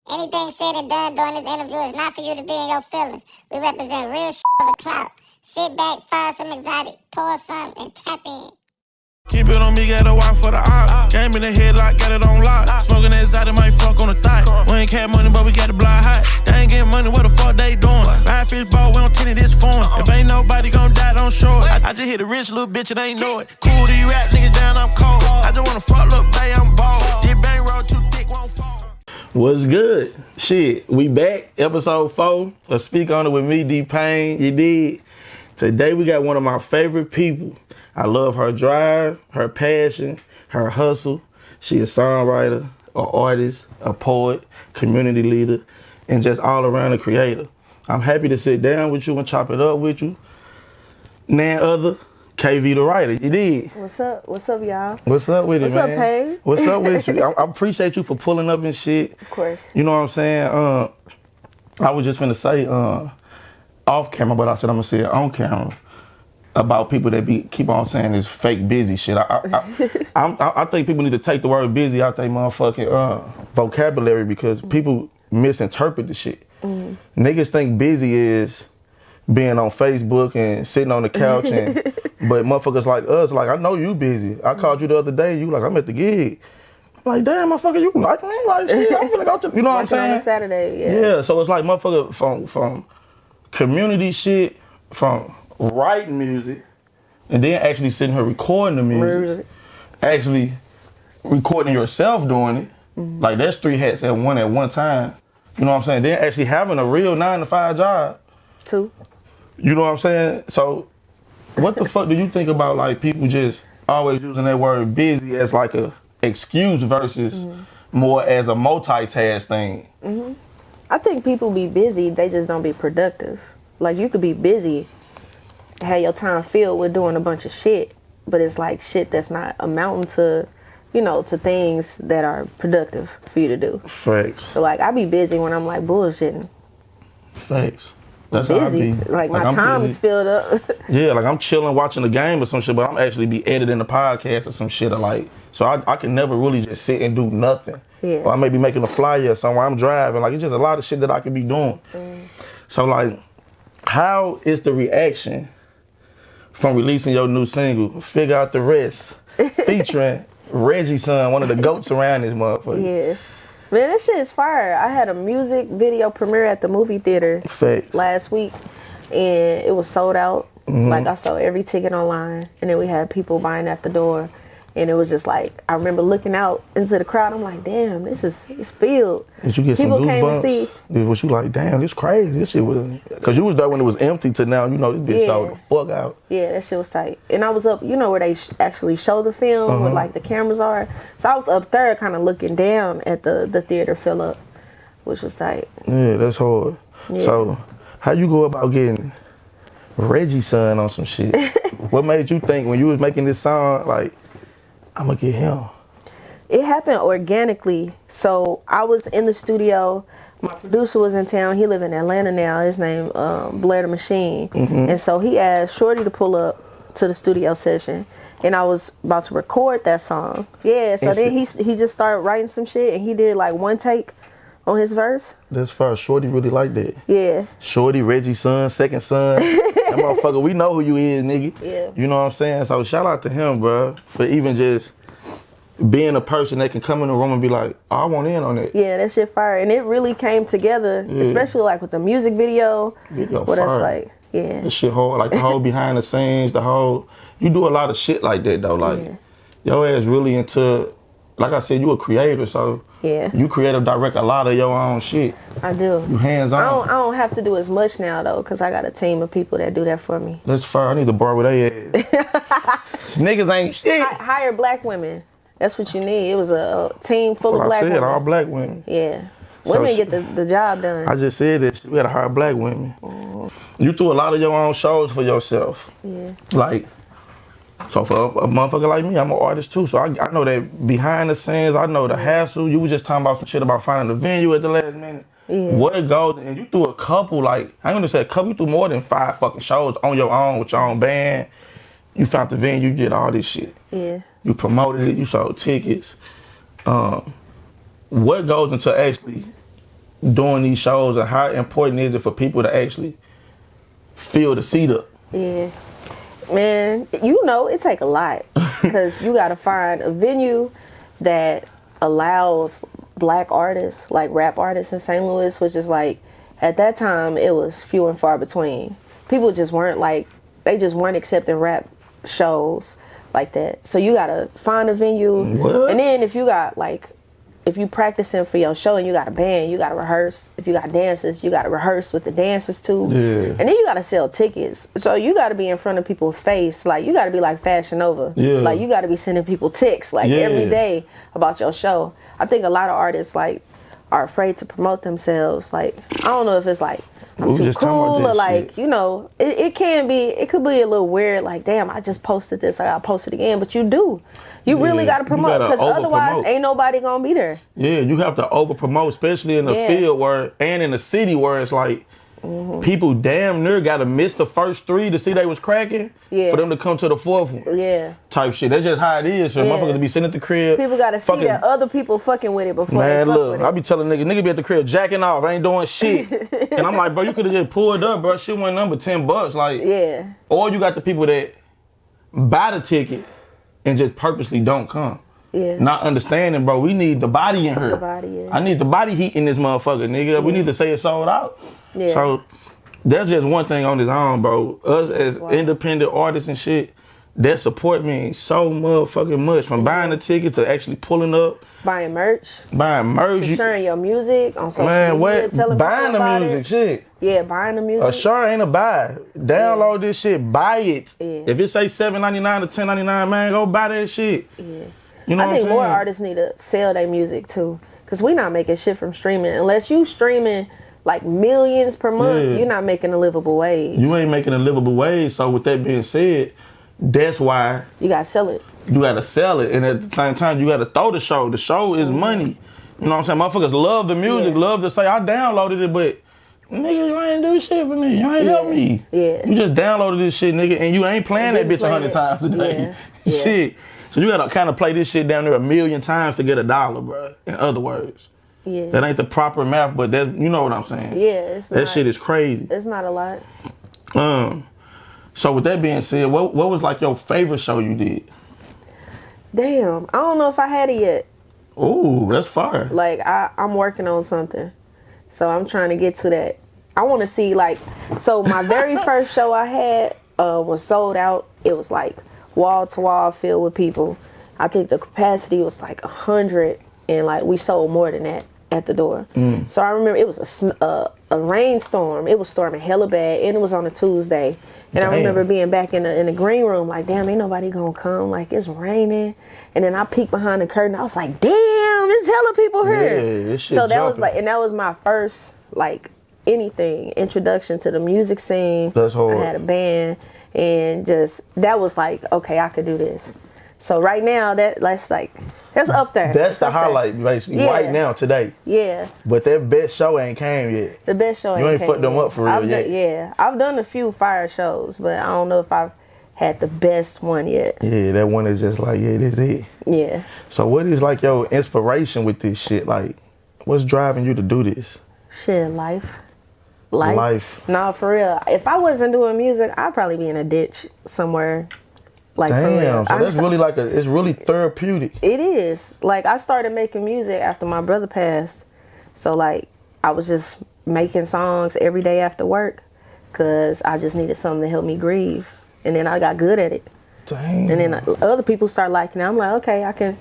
Anything said and done during this interview is not for you to be in your feelings. We represent real shit over clout. Sit back, fire some exotic, pour up some, and tap in. Keep it on me, gotta watch for the op. Game in the headlock, got it on lock. Smoking that exotic, might fuck on the thigh. We ain't cash money, but we got the block hot. They ain't getting money, what the fuck they doing? Ride fish ball, we don't tend to this phone. If ain't nobody gon' die, don't show it. I just hit a rich little bitch and ain't know it. Cool, these rap niggas down, I'm cold. I just wanna fuck, look, bae, I'm bald. This bang roll too thick, won't fall. What's good? Shit, we back, episode 4 of Speak On It with me, D-Pain, you did. Today we got one of my favorite people. I love her drive, her passion, her hustle. She a songwriter, an artist, a poet, community leader, and just all around a creator. I'm happy to sit down with you and chop it up with you. None other, Kvthewriter, you did. What's up? What's up, y'all? What's up with it, man? What's up, Paige? What's up with you? I appreciate you for pulling up and shit. Of course. You know what I'm saying? I was just finna say off camera, but I said I'm gonna say it on camera about people that keep on saying this fake busy shit. I think people need to take the word busy out their motherfucking vocabulary because people misinterpret the shit. Niggas think busy is being on Facebook and sitting on the couch, but motherfuckers like us, like, I know you busy. I called you the other day, you like, I'm at the gig. I'm like, damn, motherfucker, you like me? Like, shit, I'm finna go to, you know what I'm saying? On Saturday, yeah. Yeah, so it's like motherfucker from community shit, from writing music, and then actually sitting here recording the music, actually recording yourself doing it. Like, that's 3 hats at one time. You know what I'm saying? Then actually having a real 9-to-5 job. 2. You know what I'm saying? So what the fuck do you think about, like, people just always using that word busy as like a excuse versus more as a multitask thing? I think people be busy, they just don't be productive. Like, you could be busy, have your time filled with doing a bunch of shit, but it's like shit that's not amounting to, you know, to things that are productive for you to do. Facts. So, like, I be busy when I'm, like, bullshitting. Facts. That's Busy. how I be. Like, my I'm time busy. is filled up. Yeah, like, I'm chilling watching the game or some shit, but I'm actually be editing the podcast or some shit. Or like, so I can never really just sit and do nothing. Yeah. Or I may be making a flyer somewhere I'm driving. Like, it's just a lot of shit that I could be doing. So, like, how is the reaction from releasing your new single, Figure Out the Rest, featuring Reggie's son, one of the goats around this motherfucker? Yeah. Man, that shit is fire. I had a music video premiere at the movie theater last week, and it was sold out. Like, I sold every ticket online, and then we had people buying at the door, and it was just like, I remember looking out into the crowd. I'm like, damn, it's filled. Did you get people some came to goosebumps? see. Was you like, damn, this crazy? This shit was, because you was there when it was empty to now, you know, this bitch sold the fuck out. Yeah, that shit was tight. And I was up, you know, where they actually show the film, where like the cameras are. So I was up there kind of looking down at the theater fill up, which was tight. Yeah, that's hard. Yeah. So how you go about getting Reggie's son on some shit? What made you think when you was making this song, like, I'm gonna get him? It happened organically. So I was in the studio. My producer was in town. He live in Atlanta now. His name Blair the Machine. And so he asked Shorty to pull up to the studio session. And I was about to record that song. Yeah, so then he just started writing some shit, and he did like one take on his verse. That's far. Shorty really like that. Yeah. Shorty, Reggie's son, second son. That motherfucker, we know who you is, nigga. Yeah. You know what I'm saying? So shout out to him, bro, for even just being a person that can come in the room and be like, oh, I want in on that. Yeah, that shit fire. And it really came together, especially like with the music video. Video what fire. That's like, yeah. That shit hard. Like the whole behind the scenes, you do a lot of shit like that though. Like, your ass really into, like I said, you a creator, so you creative direct a lot of your own shit. I do. You hands on. I don't have to do as much now though, because I got a team of people that do that for me. That's fire. I need to borrow their ass. Niggas ain't shit. Hire black women. That's what you need. It was a team full of black women. all black women. Yeah. Women get the job done. I just said that we gotta hire black women. You do a lot of your own shows for yourself. Yeah. Like, so for a motherfucker like me, I'm an artist too. So I know that behind the scenes, I know the hassle. You were just talking about some shit about finding the venue at the last minute. Yeah. What goes, and you threw a couple, like, I ain't gonna say a couple, you threw more than 5 fucking shows on your own with your own band. You found the venue, you did all this shit. Yeah. You promoted it, you sold tickets. What goes into actually doing these shows, and how important is it for people to actually fill the seat up? Yeah. Man, you know, it take a lot because you got to find a venue that allows black artists, like rap artists in St. Louis, which is like, at that time, it was few and far between. People just weren't like, they just weren't accepting rap shows like that. So you got to find a venue. What? And then if you got like, if you practicing for your show and you got a band, you got to rehearse. If you got dancers, you got to rehearse with the dancers too. Yeah. And then you got to sell tickets. So you got to be in front of people's face. Like, you got to be like Fashion Nova. Yeah. Like, you got to be sending people texts like every day about your show. I think a lot of artists like are afraid to promote themselves. Like, I don't know if it's like, I'm too cool or like, shit. You know, it could be a little weird. Like, damn, I just posted this, I gotta post it again. But you do. You really gotta promote, because otherwise ain't nobody gonna be there. Yeah, you have to over promote, especially in the field where, and in the city where it's like, people damn near gotta miss the first 3 to see they was cracking for them to come to the 4th one. Yeah. Type shit. That's just how it is. So motherfuckers to be sitting at the crib. People gotta see that other people fucking with it before they fuck look, with it. I be telling nigga be at the crib jacking off, ain't doing shit. And I'm like, bro, you could have just pulled up, bro. Shit went number $10. Like, or you got the people that buy the ticket and just purposely don't come. Yeah. Not understanding, bro. We need the body in her. The body, I need the body heat in this motherfucker, nigga. We need to say it sold out. Yeah. So that's just one thing on his own, bro. Us as independent artists and shit, that support means so motherfucking much. From buying the ticket to actually pulling up. Buying merch. To sharing your music on social media. Telling buying people about the music, shit. Yeah, buying the music. A shirt ain't a buy. Download this shit, buy it. Yeah. If it say $7.99 to $10.99, man, go buy that shit. Yeah. You know I think more artists need to sell their music too. Because we not making shit from streaming. Unless you streaming like millions per month, you're not making a livable wage. You ain't making a livable wage. So with that being said, that's why you gotta sell it. You gotta sell it, and at the same time, you gotta throw the show. The show is money. You know what I'm saying? Motherfuckers love the music, love to say, I downloaded it, but nigga, you ain't do shit for me. You ain't help me. Yeah. You just downloaded this shit, nigga, and you ain't playing that bitch 100 times a day. Yeah. Shit. So you gotta kind of play this shit down there 1,000,000 times to get $1, bro. In other words. Yeah. That ain't the proper math, but that, you know what I'm saying? Yeah. That shit is crazy. It's not a lot. So with that being said, what was like your favorite show you did? Damn, I don't know if I had it yet. Ooh, that's fire. Like, I'm working on something. So I'm trying to get to that. I want to see, like, so my very first show I had was sold out. It was like wall to wall filled with people. I think the capacity was like 100, and like we sold more than that at the door. So I remember it was a rainstorm. It was storming hella bad, and it was on a Tuesday. And I remember being back in the green room, like, damn, ain't nobody gonna come. Like, it's raining. And then I peeked behind the curtain. I was like, damn, there's hella people here. Yeah, this shit so that jumping. was like, and that was my first, like, introduction to the music scene. That's hard. I had a band, and just, that was like, okay, I could do this. So right now, that's up there. That's the highlight, basically, right now, today. Yeah. But that best show ain't came yet. The best show ain't came. You ain't fucked them up for real yet. Yeah. I've done a few fire shows, but I don't know if I've had the best one yet. Yeah, that one is just like, yeah, this is it. Yeah. So what is like your inspiration with this shit? Like, what's driving you to do this? Shit, life. Nah, for real. If I wasn't doing music, I'd probably be in a ditch somewhere. Like, damn, so that's really like it's really therapeutic. It is. Like, I started making music after my brother passed. So, like, I was just making songs every day after work because I just needed something to help me grieve. And then I got good at it. Damn. And then other people start liking it. I'm like, okay, I can.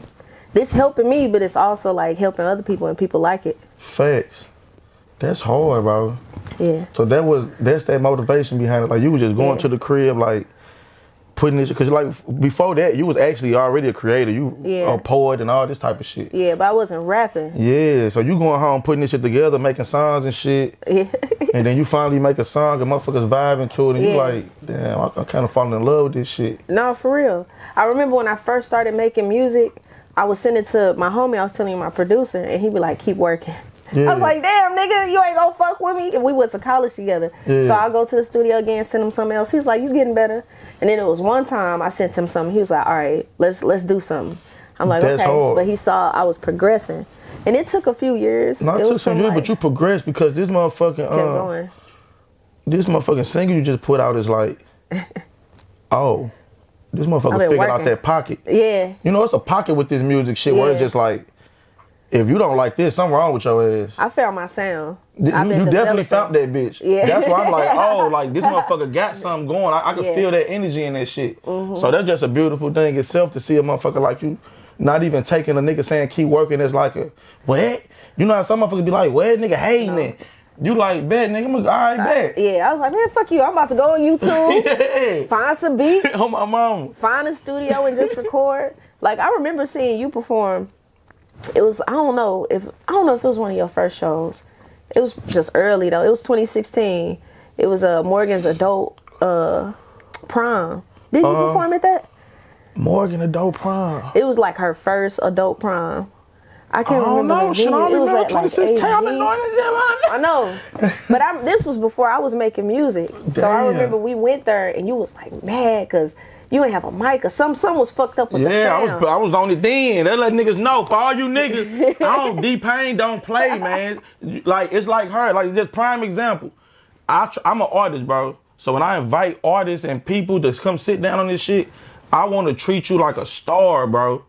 This helping me, but it's also, like, helping other people, and people like it. Facts. That's hard, bro. Yeah. So that's that motivation behind it. Like, you was just going to the crib, like, putting this, because like before that you was actually already a creator, you a poet and all this type of shit. Yeah, but I wasn't rapping. Yeah, so you going home putting this shit together, making songs and shit. Yeah. And then you finally make a song and motherfuckers vibing to it, and you like, damn, I kind of falling in love with this shit. No, for real. I remember when I first started making music, I was sending it to my homie. I was telling him, my producer, and he'd be like, keep working. Yeah. I was like, damn, nigga, you ain't gonna fuck with me. And we went to college together. Yeah. So I go to the studio again, send him something else. He was like, you getting better. And then it was one time I sent him something. He was like, all right, let's do something. I'm like, that's okay. hard. But he saw I was progressing. And it took a few years. No, it took some years, but you progressed because this motherfucking this motherfucking single you just put out is like, oh, this motherfucker figured out that pocket. Yeah. You know, it's a pocket with this music shit where it's just like, if you don't like this, something wrong with your ass. I found my sound. You definitely found that bitch. Yeah. That's why I'm like, oh, like this motherfucker got something going. I can feel that energy in that shit. So that's just a beautiful thing itself to see a motherfucker like you not even taking a nigga saying keep working as like a, what? You know how some motherfuckers be like, what? Nigga hating it. You like, bet, nigga, all right, bet. Yeah, I was like, man, fuck you. I'm about to go on YouTube, find some beats, on my mom, find a studio and just record. Like, I remember seeing you perform. It was, I don't know if it was one of your first shows. It was just early though. It was 2016. It was Morgan's adult prom. Did you perform at that? Morgan adult prom. It was like her first adult prom. I can't remember. Shit, I it was remember at like 2016. I know, but this was before I was making music. So I remember we went there and you was like mad because you didn't have a mic or something was fucked up with the sound. I was on it then. They let niggas know. For all you niggas, D-Pain don't play, man. Like, it's like her. Like, just prime example. I'm an artist, bro. So when I invite artists and people to come sit down on this shit, I want to treat you like a star, bro.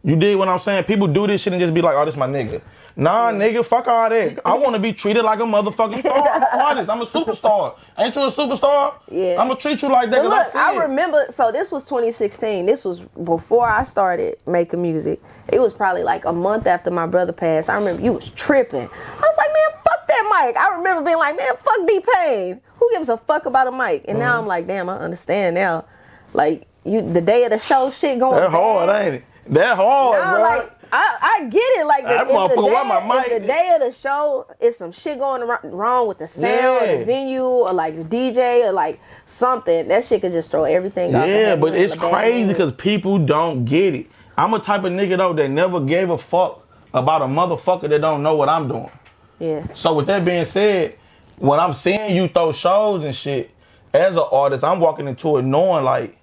You dig what I'm saying? People do this shit and just be like, oh, this my nigga. Nah, nigga, fuck all that. I want to be treated like a motherfucking star. I'm an artist. I'm a superstar. Ain't you a superstar? Yeah. I'm going to treat you like that. But look, I remember, so this was 2016. This was before I started making music. It was probably like a month after my brother passed. I remember you was tripping. I was like, man, fuck that mic. I remember being like, man, fuck D-Pain. Who gives a fuck about a mic? And now I'm like, damn, I understand now. Like, the day of the show shit going That hard, ain't it? That hard, now, bro. Like, I get it. Like, the day of the show, it's some shit going wrong with the sound or the venue or like the DJ or like something. That shit could just throw everything off. Yeah, but it's crazy because people don't get it. I'm a type of nigga, though, that never gave a fuck about a motherfucker that don't know what I'm doing. Yeah. So with that being said, when I'm seeing you throw shows and shit, as an artist, I'm walking into it knowing, like,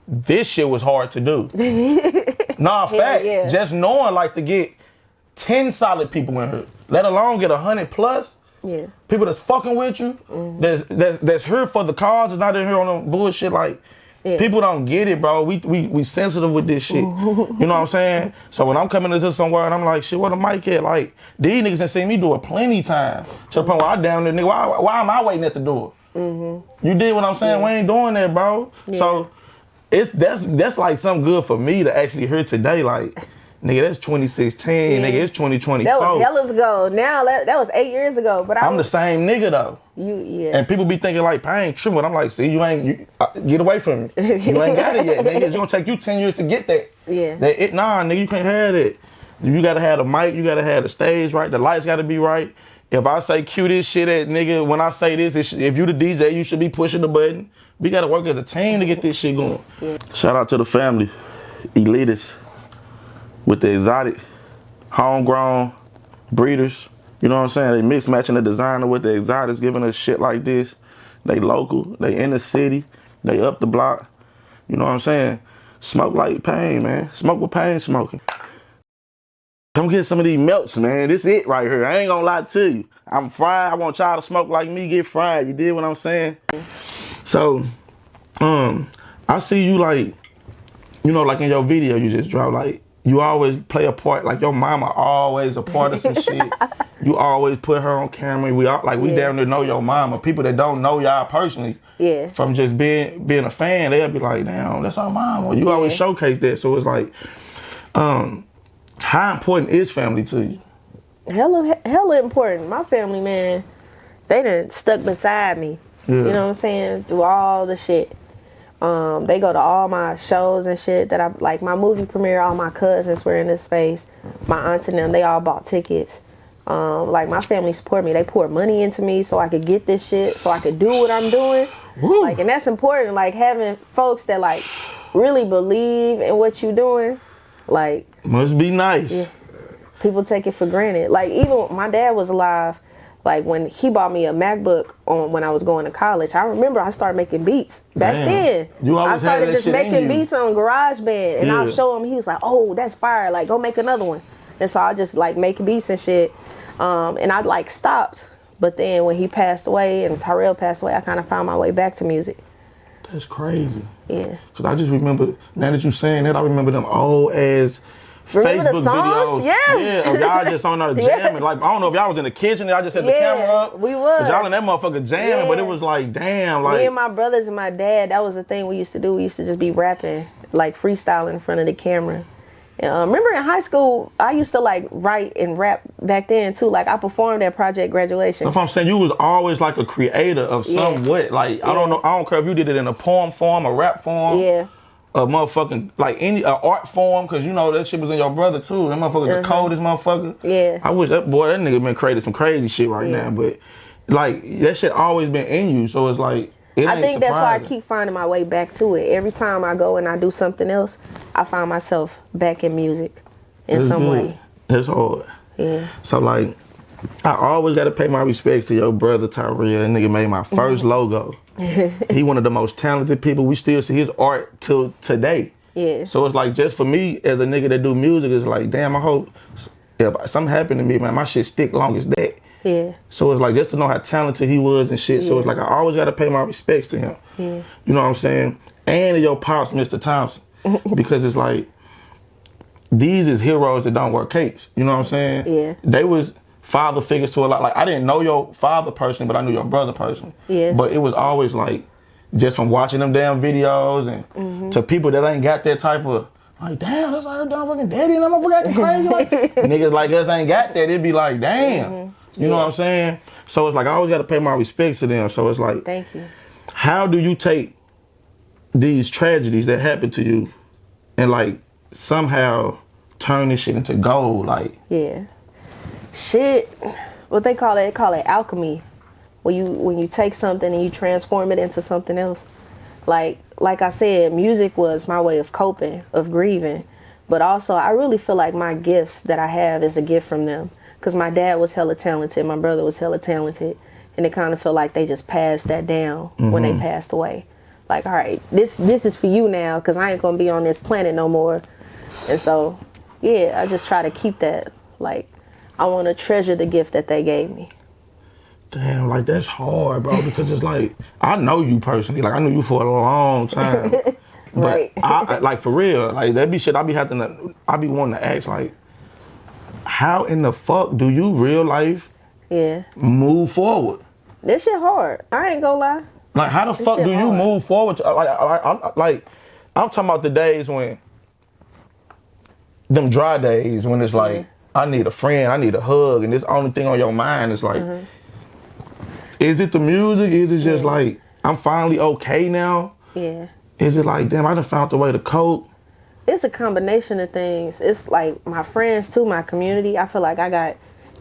this shit was hard to do. Nah, facts. Yeah. Just knowing, like, to get 10 solid people in here, let alone get 100 plus. Yeah. People that's fucking with you, that's here for the cause, is not in here on no bullshit. Like, people don't get it, bro. We sensitive with this shit. You know what I'm saying? So when I'm coming into somewhere and I'm like, shit, where the mic at? Like, these niggas have seen me do it plenty times. To the point where I down there, nigga, why am I waiting at the door? You did what I'm saying? We ain't doing that, bro. Yeah. So that's like something good for me to actually hear today. Like, nigga, that's 2016. Nigga, it's 2024. That was hell ago. Now that was 8 years ago. But I'm the same nigga though. And people be thinking like, Pain tripping. I'm like, see, get away from me. You ain't got it yet, nigga. It's gonna take you 10 years to get that. Yeah. Nah, nigga, you can't have that. You gotta have the mic. You gotta have the stage right. The lights gotta be right. If I say cue this shit at nigga, when I say this, if you the DJ, you should be pushing the button. We gotta work as a team to get this shit going. Yeah. Shout out to the family, elitists, with the exotic, homegrown breeders. You know what I'm saying? They mix matching the designer with the exotics, giving us shit like this. They local, they in the city, they up the block. You know what I'm saying? Smoke like Pain, man. Smoke with Pain smoking. Come get some of these melts, man. This it right here. I ain't gonna lie to you. I'm fried. I want y'all to smoke like me, get fried. You did what I'm saying? So, I see you like, you know, like in your video you just dropped, like, you always play a part, like your mama always a part of some shit. You always put her on camera. We down there know your mama. People that don't know y'all personally, from just being a fan, they'll be like, damn, that's our mama. You always showcase that. So it's like, how important is family to you? Hella important. My family, man, they done stuck beside me. Yeah. You know what I'm saying? Through all the shit. They go to all my shows and shit that I like. My movie premiere, all my cousins were in this space. My aunts and them, they all bought tickets. Like, my family support me. They poured money into me so I could get this shit, so I could do what I'm doing. Woo. Like, and that's important. Like, having folks that like really believe in what you're doing. Like, must be nice. Yeah. People take it for granted. Like, even when my dad was alive, like when he bought me a MacBook when I was going to college, I remember I started making beats back then. I started just making beats on GarageBand, and I'll show him. He was like, "Oh, that's fire! Like, go make another one." And so I just like make beats and shit. And I like stopped. But then when he passed away and Tyrell passed away, I kind of found my way back to music. That's crazy. Yeah. Cause I just remember, now that you saying that, I remember them old ass Remember Facebook the songs? videos. Yeah. Of y'all just on there jamming. Like, I don't know if y'all was in the kitchen, y'all just set the camera up. We was. But y'all in that motherfucker jamming, but it was like, damn, like. Me and my brothers and my dad, that was the thing we used to do. We used to just be rapping, like freestyling in front of the camera. And, remember in high school, I used to like write and rap back then too. Like I performed at Project Graduation. That's what I'm saying. You was always like a creator of somewhat. Like, I don't know, I don't care if you did it in a poem form, a rap form. Yeah. A motherfucking, like any art form, cause you know that shit was in your brother too. That motherfucker, the coldest motherfucker. Yeah. I wish that nigga been creating some crazy shit right now, but like that shit always been in you. So it's like, I think that's why I keep finding my way back to it. Every time I go and I do something else, I find myself back in music in some way. That's hard. Yeah. So like, I always gotta pay my respects to your brother Tyrell. That nigga made my first logo. He one of the most talented people. We still see his art till today. Yeah. So it's like, just for me as a nigga that do music, it's like, damn, I hope if something happened to me, man, my shit stick long as that. Yeah. So it's like, just to know how talented he was and shit. So it's like, I always gotta pay my respects to him. Yeah. You know what I'm saying? And to your pops, Mr. Thompson. Because it's like, these is heroes that don't wear capes. You know what I'm saying? Yeah. They was father figures to a lot. Like, I didn't know your father personally, but I knew your brother personally. Yeah. But it was always like, just from watching them damn videos and to people that ain't got that type of, like, damn, that's like her damn fucking daddy and I'm fucking crazy. Like, niggas like us ain't got that. It'd be like, damn. You know what I'm saying? So it's like, I always got to pay my respects to them. So it's like, thank you. How do you take these tragedies that happen to you and like somehow turn this shit into gold? Like, yeah. Shit, what they call it alchemy. When you take something and you transform it into something else. Like I said, music was my way of coping, of grieving. But also, I really feel like my gifts that I have is a gift from them. Because my dad was hella talented, my brother was hella talented. And it kind of felt like they just passed that down when they passed away. Like, all right, this is for you now, because I ain't going to be on this planet no more. And so, yeah, I just try to keep that. Like, I want to treasure the gift that they gave me. Damn, like, that's hard, bro, because it's like, I know you personally. Like, I knew you for a long time. But, I, like, for real, like, that be shit I be wanting to ask, like, how in the fuck do you real life move forward? This shit hard. I ain't gonna lie. Like, how the fuck do you move forward? Like, I'm talking about the days when, them dry days when it's like, I need a friend, I need a hug, and this only thing on your mind is like, is it the music? Is it just like, I'm finally okay now? Yeah. Is it like, damn, I done found the way to cope? It's a combination of things. It's like my friends too, my community. I feel like I got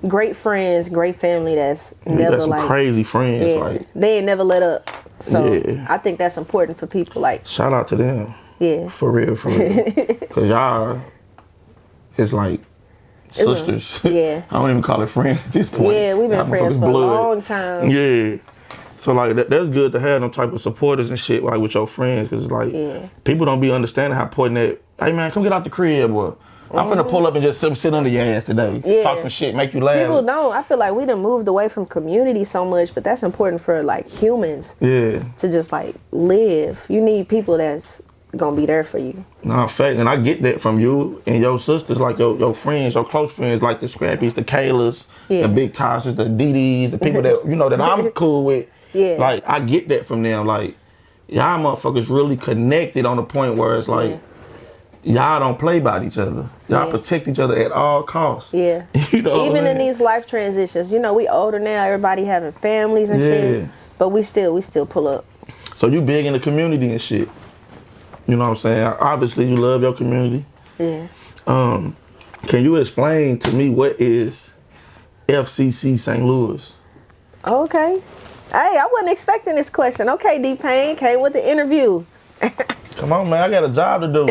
great friends, great family that's never some like crazy friends. Yeah, like they ain't never let up. So I think that's important for people. Like, shout out to them. Yeah. For real. Cause y'all, it's like sisters. Yeah. I don't even call it friends at this point. Yeah, we've been friends for a long time. Yeah. So like that's good to have them type of supporters and shit like with your friends, cause it's like people don't be understanding how important that. Hey man, come get out the crib, boy. I'm finna pull up and just sit under your ass today. Yeah. Talk some shit, make you laugh. People don't. I feel like we done moved away from community so much, but that's important for like humans. Yeah. To just like live. You need people that's gonna be there for you. Nah, fact, and I get that from you and your sisters, like your friends, your close friends, like the Scrappies, the Kaylas, the Big Tashes, the Dee the people that you know that I'm cool with. Yeah. Like, I get that from them. Like, y'all motherfuckers really connected on the point where it's like, y'all don't play by each other. Y'all protect each other at all costs. Yeah. You know, even in these life transitions, you know, we older now, everybody having families and shit. But we still pull up. So you big in the community and shit. You know what I'm saying? Obviously, you love your community. Yeah. Can you explain to me what is FCC St. Louis? Okay. Hey, I wasn't expecting this question. Okay, D-Pain, came with the interview. Come on, man. I got a job to do.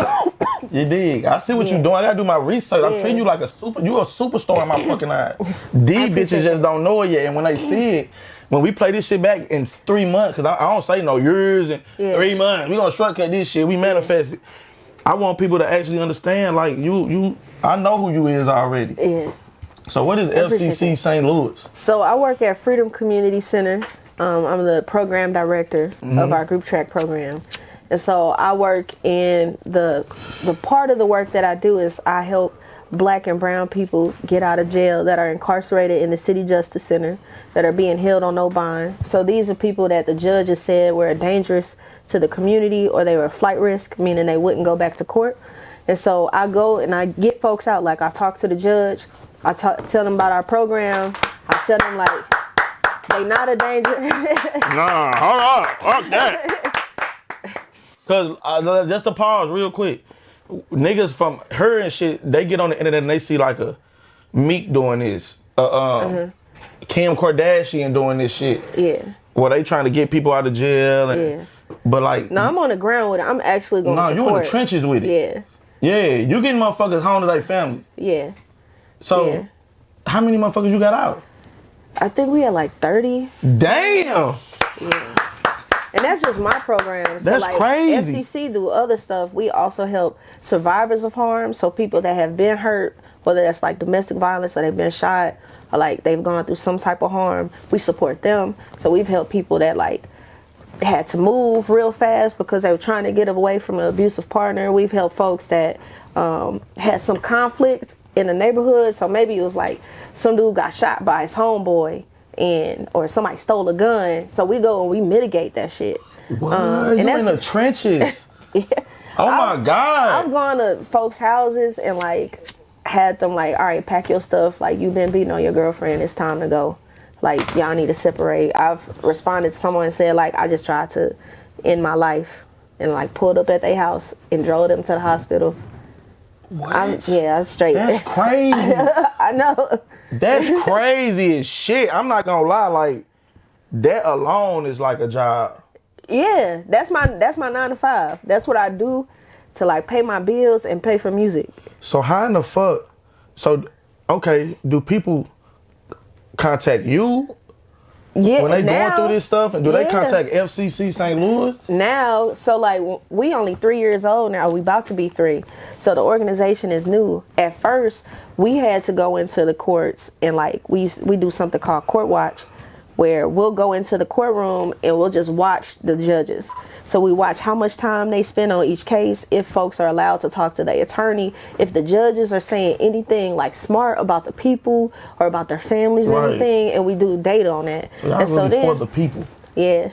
You dig? I see what you're doing. I got to do my research. I'm treating you like you a superstar in my fucking eye. These bitches just don't know it yet. And when they see it, when we play this shit back in 3 months, because I don't say no years and 3 months. We going to shortcut this shit. We manifest it. I want people to actually understand, like, I know who you is already. Yeah. So what is FCC St. Louis? So I work at Freedom Community Center. I'm the program director of our group track program. And so I work in the part of the work that I do is I help Black and brown people get out of jail that are incarcerated in the City Justice Center, that are being held on no bond. So these are people that the judges said were dangerous to the community, or they were a flight risk, meaning they wouldn't go back to court. And so I go and I get folks out. Like, I talk to the judge, I tell them about our program, I tell them, like, they not a danger. Nah, hold on, fuck that. Cause just to pause real quick, niggas from her and shit, they get on the internet and they see like a Meek doing this, Kim Kardashian doing this shit. Yeah. Well, they trying to get people out of jail. And, Yeah. But like, No, I'm on the ground with it. I'm actually going to court. No, you in the trenches with it. Yeah. Yeah, you getting motherfuckers home to their family. Yeah. So, Yeah. how many motherfuckers you got out? I think we had like 30. Damn. Yeah. And that's just my program. So That's like crazy. FCC do other stuff. We also help survivors of harm. So people that have been hurt, whether that's like domestic violence or they've been shot or like they've gone through some type of harm, we support them. So we've helped people that like had to move real fast because they were trying to get away from an abusive partner. We've helped folks that had some conflict in the neighborhood. So maybe it was like some dude got shot by his homeboy, or somebody stole a gun. So we go and we mitigate that shit. What? You in the trenches? Yeah. Oh my God. I've gone to folks' houses and like had them like, all right, pack your stuff. Like, you've been beating on your girlfriend. It's time to go. Like, y'all need to separate. I've responded to someone and said, like, I just tried to end my life, and like pulled up at their house and drove them to the hospital. What? I'm straight. That's crazy. I know. That's crazy as shit. I'm not gonna lie, like, that alone is like a job. Yeah, that's my 9 to 5. That's what I do to like pay my bills and pay for music. So how in the fuck? So, okay, do people contact you Yeah, when they now, going through this stuff? And do they contact FCC St. Louis? Now, so like we only 3 years old now. We about to be 3. So the organization is new. At first, we had to go into the courts and like we do something called court watch, where we'll go into the courtroom and we'll just watch the judges. So we watch how much time they spend on each case, if folks are allowed to talk to their attorney, if the judges are saying anything like smart about the people or about their families or anything, and we do data on that. So y'all and really so then, for the people. Yeah.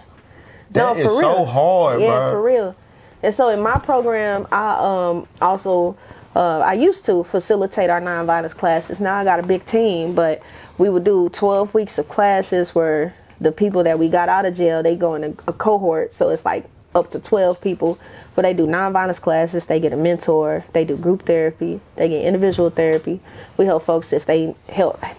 That is for real. so hard, yeah, bro. for real. And so in my program, I also I used to facilitate our nonviolence classes. Now I got a big team, but we would do 12 weeks of classes where the people that we got out of jail, they go in a cohort. So it's like up to 12 people, where they do nonviolence classes. They get a mentor. They do group therapy. They get individual therapy. We help folks if they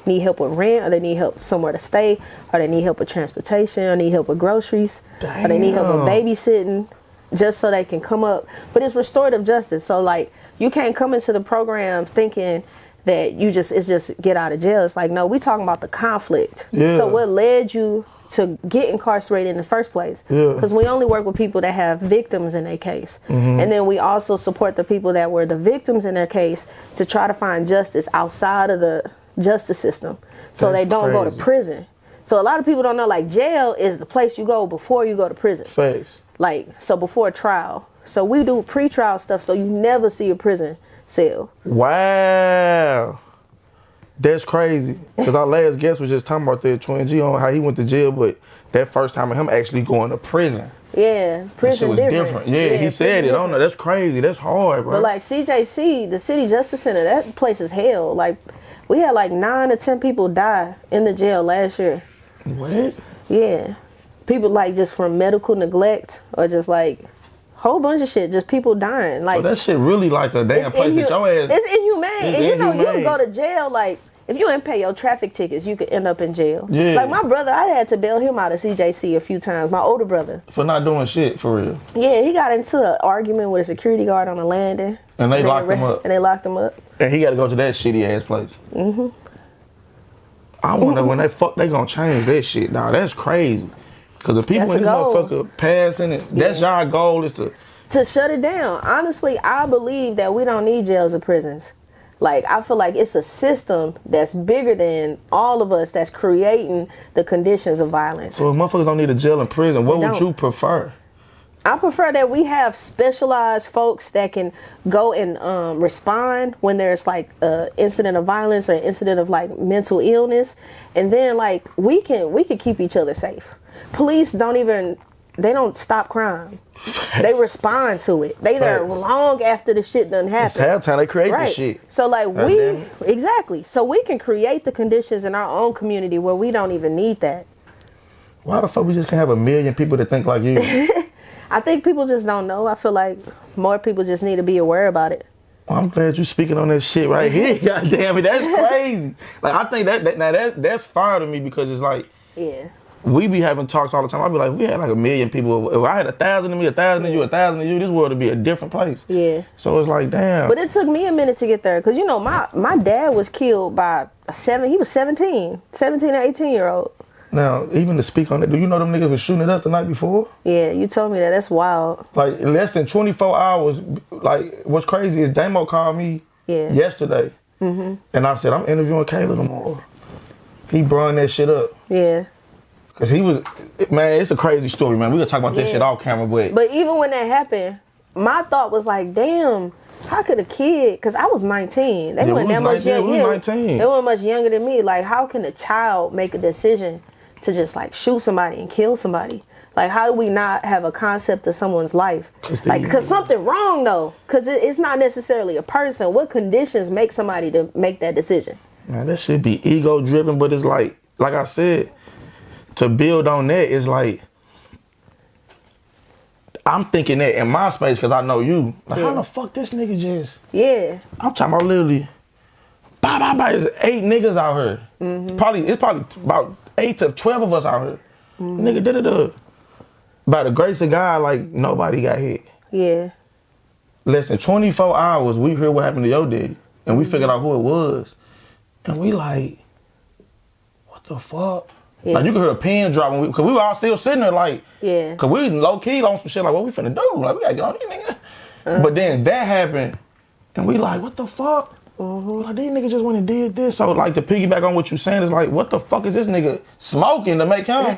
need help with rent, or they need help somewhere to stay, or they need help with transportation, or need help with groceries, or they need help with babysitting, just so they can come up. But it's restorative justice. So like, you can't come into the program thinking that it's just get out of jail. It's like, no, we talking about the conflict. Yeah. So what led you to get incarcerated in the first place? Because we only work with people that have victims in their case. And then we also support the people that were the victims in their case to try to find justice outside of the justice system, so they don't go to prison. So a lot of people don't know, like, jail is the place you go before you go to prison. Facts. Like, so before a trial. So we do pre-trial stuff, so you never see a prison cell. Wow. That's crazy. Because our last guest was just talking about that Twin G on how he went to jail, but that first time of him actually going to prison. Yeah, prison was different. Yeah, he said it. I don't know. That's crazy. That's hard, bro. But like CJC, the City Justice Center, that place is hell. Like, we had like 9 to 10 people die in the jail last year. What? Yeah. People like just from medical neglect, or just like whole bunch of shit, just people dying. Like, so that shit really like a damn place that your ass. It's inhumane. And you know, you inhumane. can go to jail, like, if you didn't pay your traffic tickets, you could end up in jail. Yeah. Like my brother, I had to bail him out of CJC a few times. My older brother. For not doing shit, for real. Yeah, he got into an argument with a security guard on a landing. And they locked him up. And they locked him up. And he got to go to that shitty ass place. I wonder when they gonna change that shit, dog. That's crazy. Because the people in this motherfucker passing it, that's y'all goal, is to to shut it down. Honestly, I believe that we don't need jails or prisons. Like, I feel like it's a system that's bigger than all of us that's creating the conditions of violence. So if motherfuckers don't need a jail and prison, what would you prefer? I prefer that we have specialized folks that can go and respond when there's like an incident of violence or an incident of like mental illness, and then like we can keep each other safe. Police they don't stop crime. They respond to it. They there long after the shit done happened. It's halftime. They create the shit. So like exactly. So we can create the conditions in our own community where we don't even need that. Why the fuck we just can't have 1 million people that think like you? I think people just don't know. I feel like more people just need to be aware about it. Well, I'm glad you're speaking on that shit right here. God damn it, that's crazy. Like, I think that's fire to me, because it's like, yeah, we be having talks all the time. I be like, if we had like 1 million people, if I had 1,000 of me, 1,000 of you, 1,000 of you, this world would be a different place. Yeah. So it's like, damn. But it took me a minute to get there, because you know my dad was killed by he was 17 or 18-year-old. Now, even to speak on it, do you know them niggas was shooting at us the night before? Yeah, you told me that. That's wild. Like, in less than 24 hours, like, what's crazy is Damo called me yesterday. And I said, I'm interviewing Kayla tomorrow. He brought that shit up. Yeah. Because he was, man, it's a crazy story, man. We gonna talk about that shit off camera, but even when that happened, my thought was like, damn, how could a kid, because I was 19. They weren't that much younger. We was 19. They weren't much younger than me. Like, how can a child make a decision to just like shoot somebody and kill somebody? Like, how do we not have a concept of someone's life? Because something wrong though. Because it's not necessarily a person. What conditions make somebody to make that decision? Man, that should be ego driven, but it's like I said, to build on that, it's like, I'm thinking that in my space, because I know you. Like, how the fuck this nigga just? Yeah. I'm talking about literally, there's 8 niggas out here. It's probably about 8 to 12 of us out here. Nigga, da-da-da. By the grace of God, like, nobody got hit. Yeah. Less than 24 hours, we heard what happened to your daddy. And we figured out who it was. And we like, what the fuck? Yeah. Like, you could hear a pin drop, because we were all still sitting there like, because we low-key on some shit like, what we finna do? Like, we gotta get on these niggas. But then that happened, and we like, what the fuck? Like, these niggas just went and did this. So, like, to piggyback on what you saying, is like, what the fuck is this nigga smoking to make him?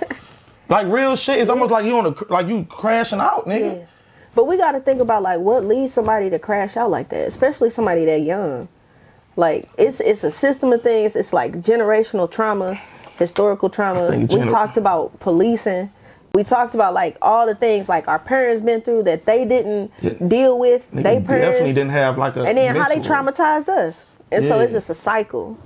Like, real shit. It's almost like you crashing out, nigga. Yeah. But we gotta think about, like, what leads somebody to crash out like that, especially somebody that young. Like, it's a system of things. It's like generational trauma, historical trauma. We talked about policing. We talked about like all the things like our parents been through that they didn't deal with. They parents definitely didn't have like a and then how they traumatized us. And so it's just a cycle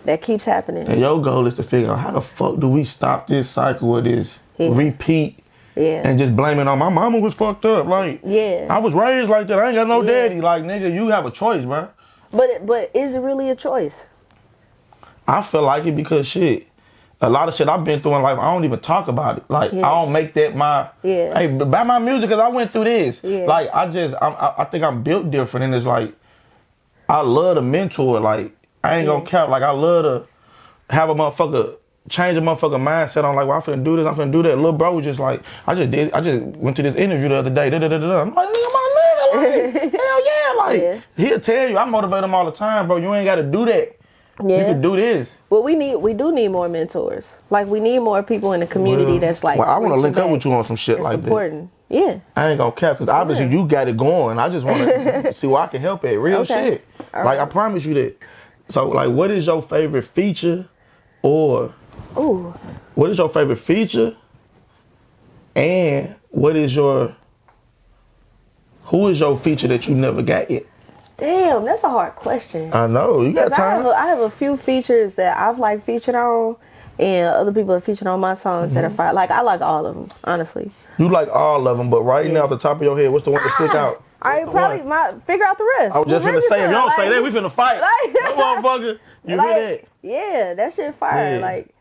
that keeps happening. And your goal is to figure out how the fuck do we stop this cycle of this repeat and just blame it on my mama was fucked up. Like, I was raised like that. I ain't got no daddy. Like, nigga, you have a choice, bro. But is it really a choice? I feel like it, because shit, a lot of shit I've been through in life, I don't even talk about it. Like, I don't make that my, hey, buy my music because I went through this. Like, I think I'm built different, and it's like, I love to mentor. Like, I ain't gonna count. Like, I love to have a motherfucker, change a motherfucker mindset on like, well, I'm finna do this, I'm finna do that. Little bro was just like, I just went to this interview the other day. I'm like, nigga, my nigga, like, hell yeah. Like, he'll tell you, I motivate him all the time, bro. You ain't gotta do that. You can do this. Well, we do need more mentors. Like, we need more people in the community that's like. Well, I want to link up with you on some shit like important. that. Yeah. I ain't gonna cap, because obviously you got it going. I just want to see where I can help at. Real shit. All like, I promise you that. So, like, what is your favorite feature, or what is your favorite feature, and who is your feature that you never got yet? Damn, that's a hard question. I know, you got time. I have a few features that I've like featured on, and other people have featured on my songs that are fire. Like, I like all of them, honestly. You like all of them, but right now, off the top of your head, what's the one that stick out? All right, probably figure out the rest. I was just finna say, if you don't say that, we finna fight. That motherfucker, you hear that? Yeah, that shit fire. Yeah. Like,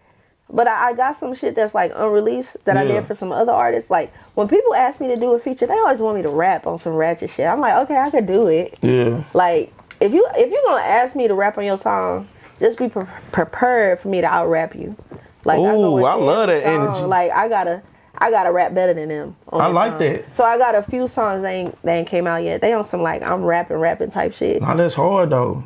but I got some shit that's like unreleased that I did for some other artists. Like, when people ask me to do a feature, they always want me to rap on some ratchet shit. I'm like, okay, I could do it. Yeah. Like, if you're gonna ask me to rap on your song, just be prepared for me to out rap you. Like, ooh, I love that energy. Like, I gotta I gotta rap better than them. I like that. So I got a few songs they ain't came out yet. They on some like I'm rapping type shit. Nah, that's hard though.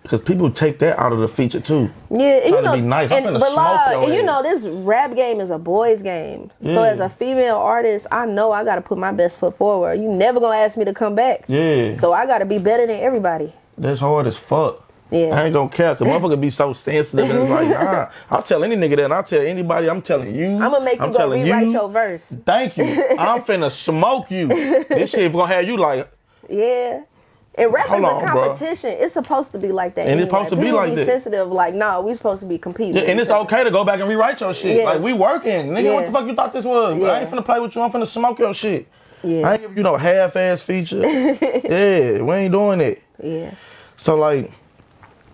Because people take that out of the feature too. Yeah, Try to be nice. I'm finna smoke your and you ass. know, this rap game is a boys' game. Yeah. So as a female artist, I know I gotta put my best foot forward. You never gonna ask me to come back. Yeah. So I gotta be better than everybody. That's hard as fuck. Yeah. I ain't gonna care, cause motherfucker be so sensitive and it's like, nah. I'll tell any nigga that and I'll tell anybody, I'm telling you. I'm gonna make you go rewrite your verse. Thank you. I'm finna smoke you. This shit gonna have you like. Yeah. And rap is a on, competition. Bro. It's supposed to be like that. And it's supposed to be like that. Sensitive, like, no, we supposed to be competing. Yeah, and it's okay to go back and rewrite your shit. Yes. Like, we working. Nigga, what the fuck you thought this was? Yeah. I ain't finna play with you. I'm finna smoke your shit. Yeah. I ain't give you no half-ass feature. Yeah, we ain't doing it. Yeah. So, like,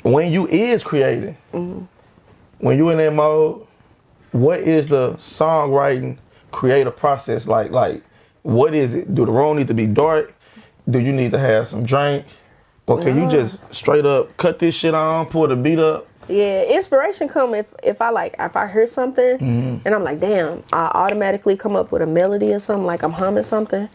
when you is creating, when you in that mode, what is the songwriting creative process like? Like, what is it? Do the room need to be dark? Do you need to have some drink? Or can you just straight up cut this shit on, pull the beat up? Yeah, inspiration come if I hear something and I'm like, damn, I automatically come up with a melody or something, like I'm humming something.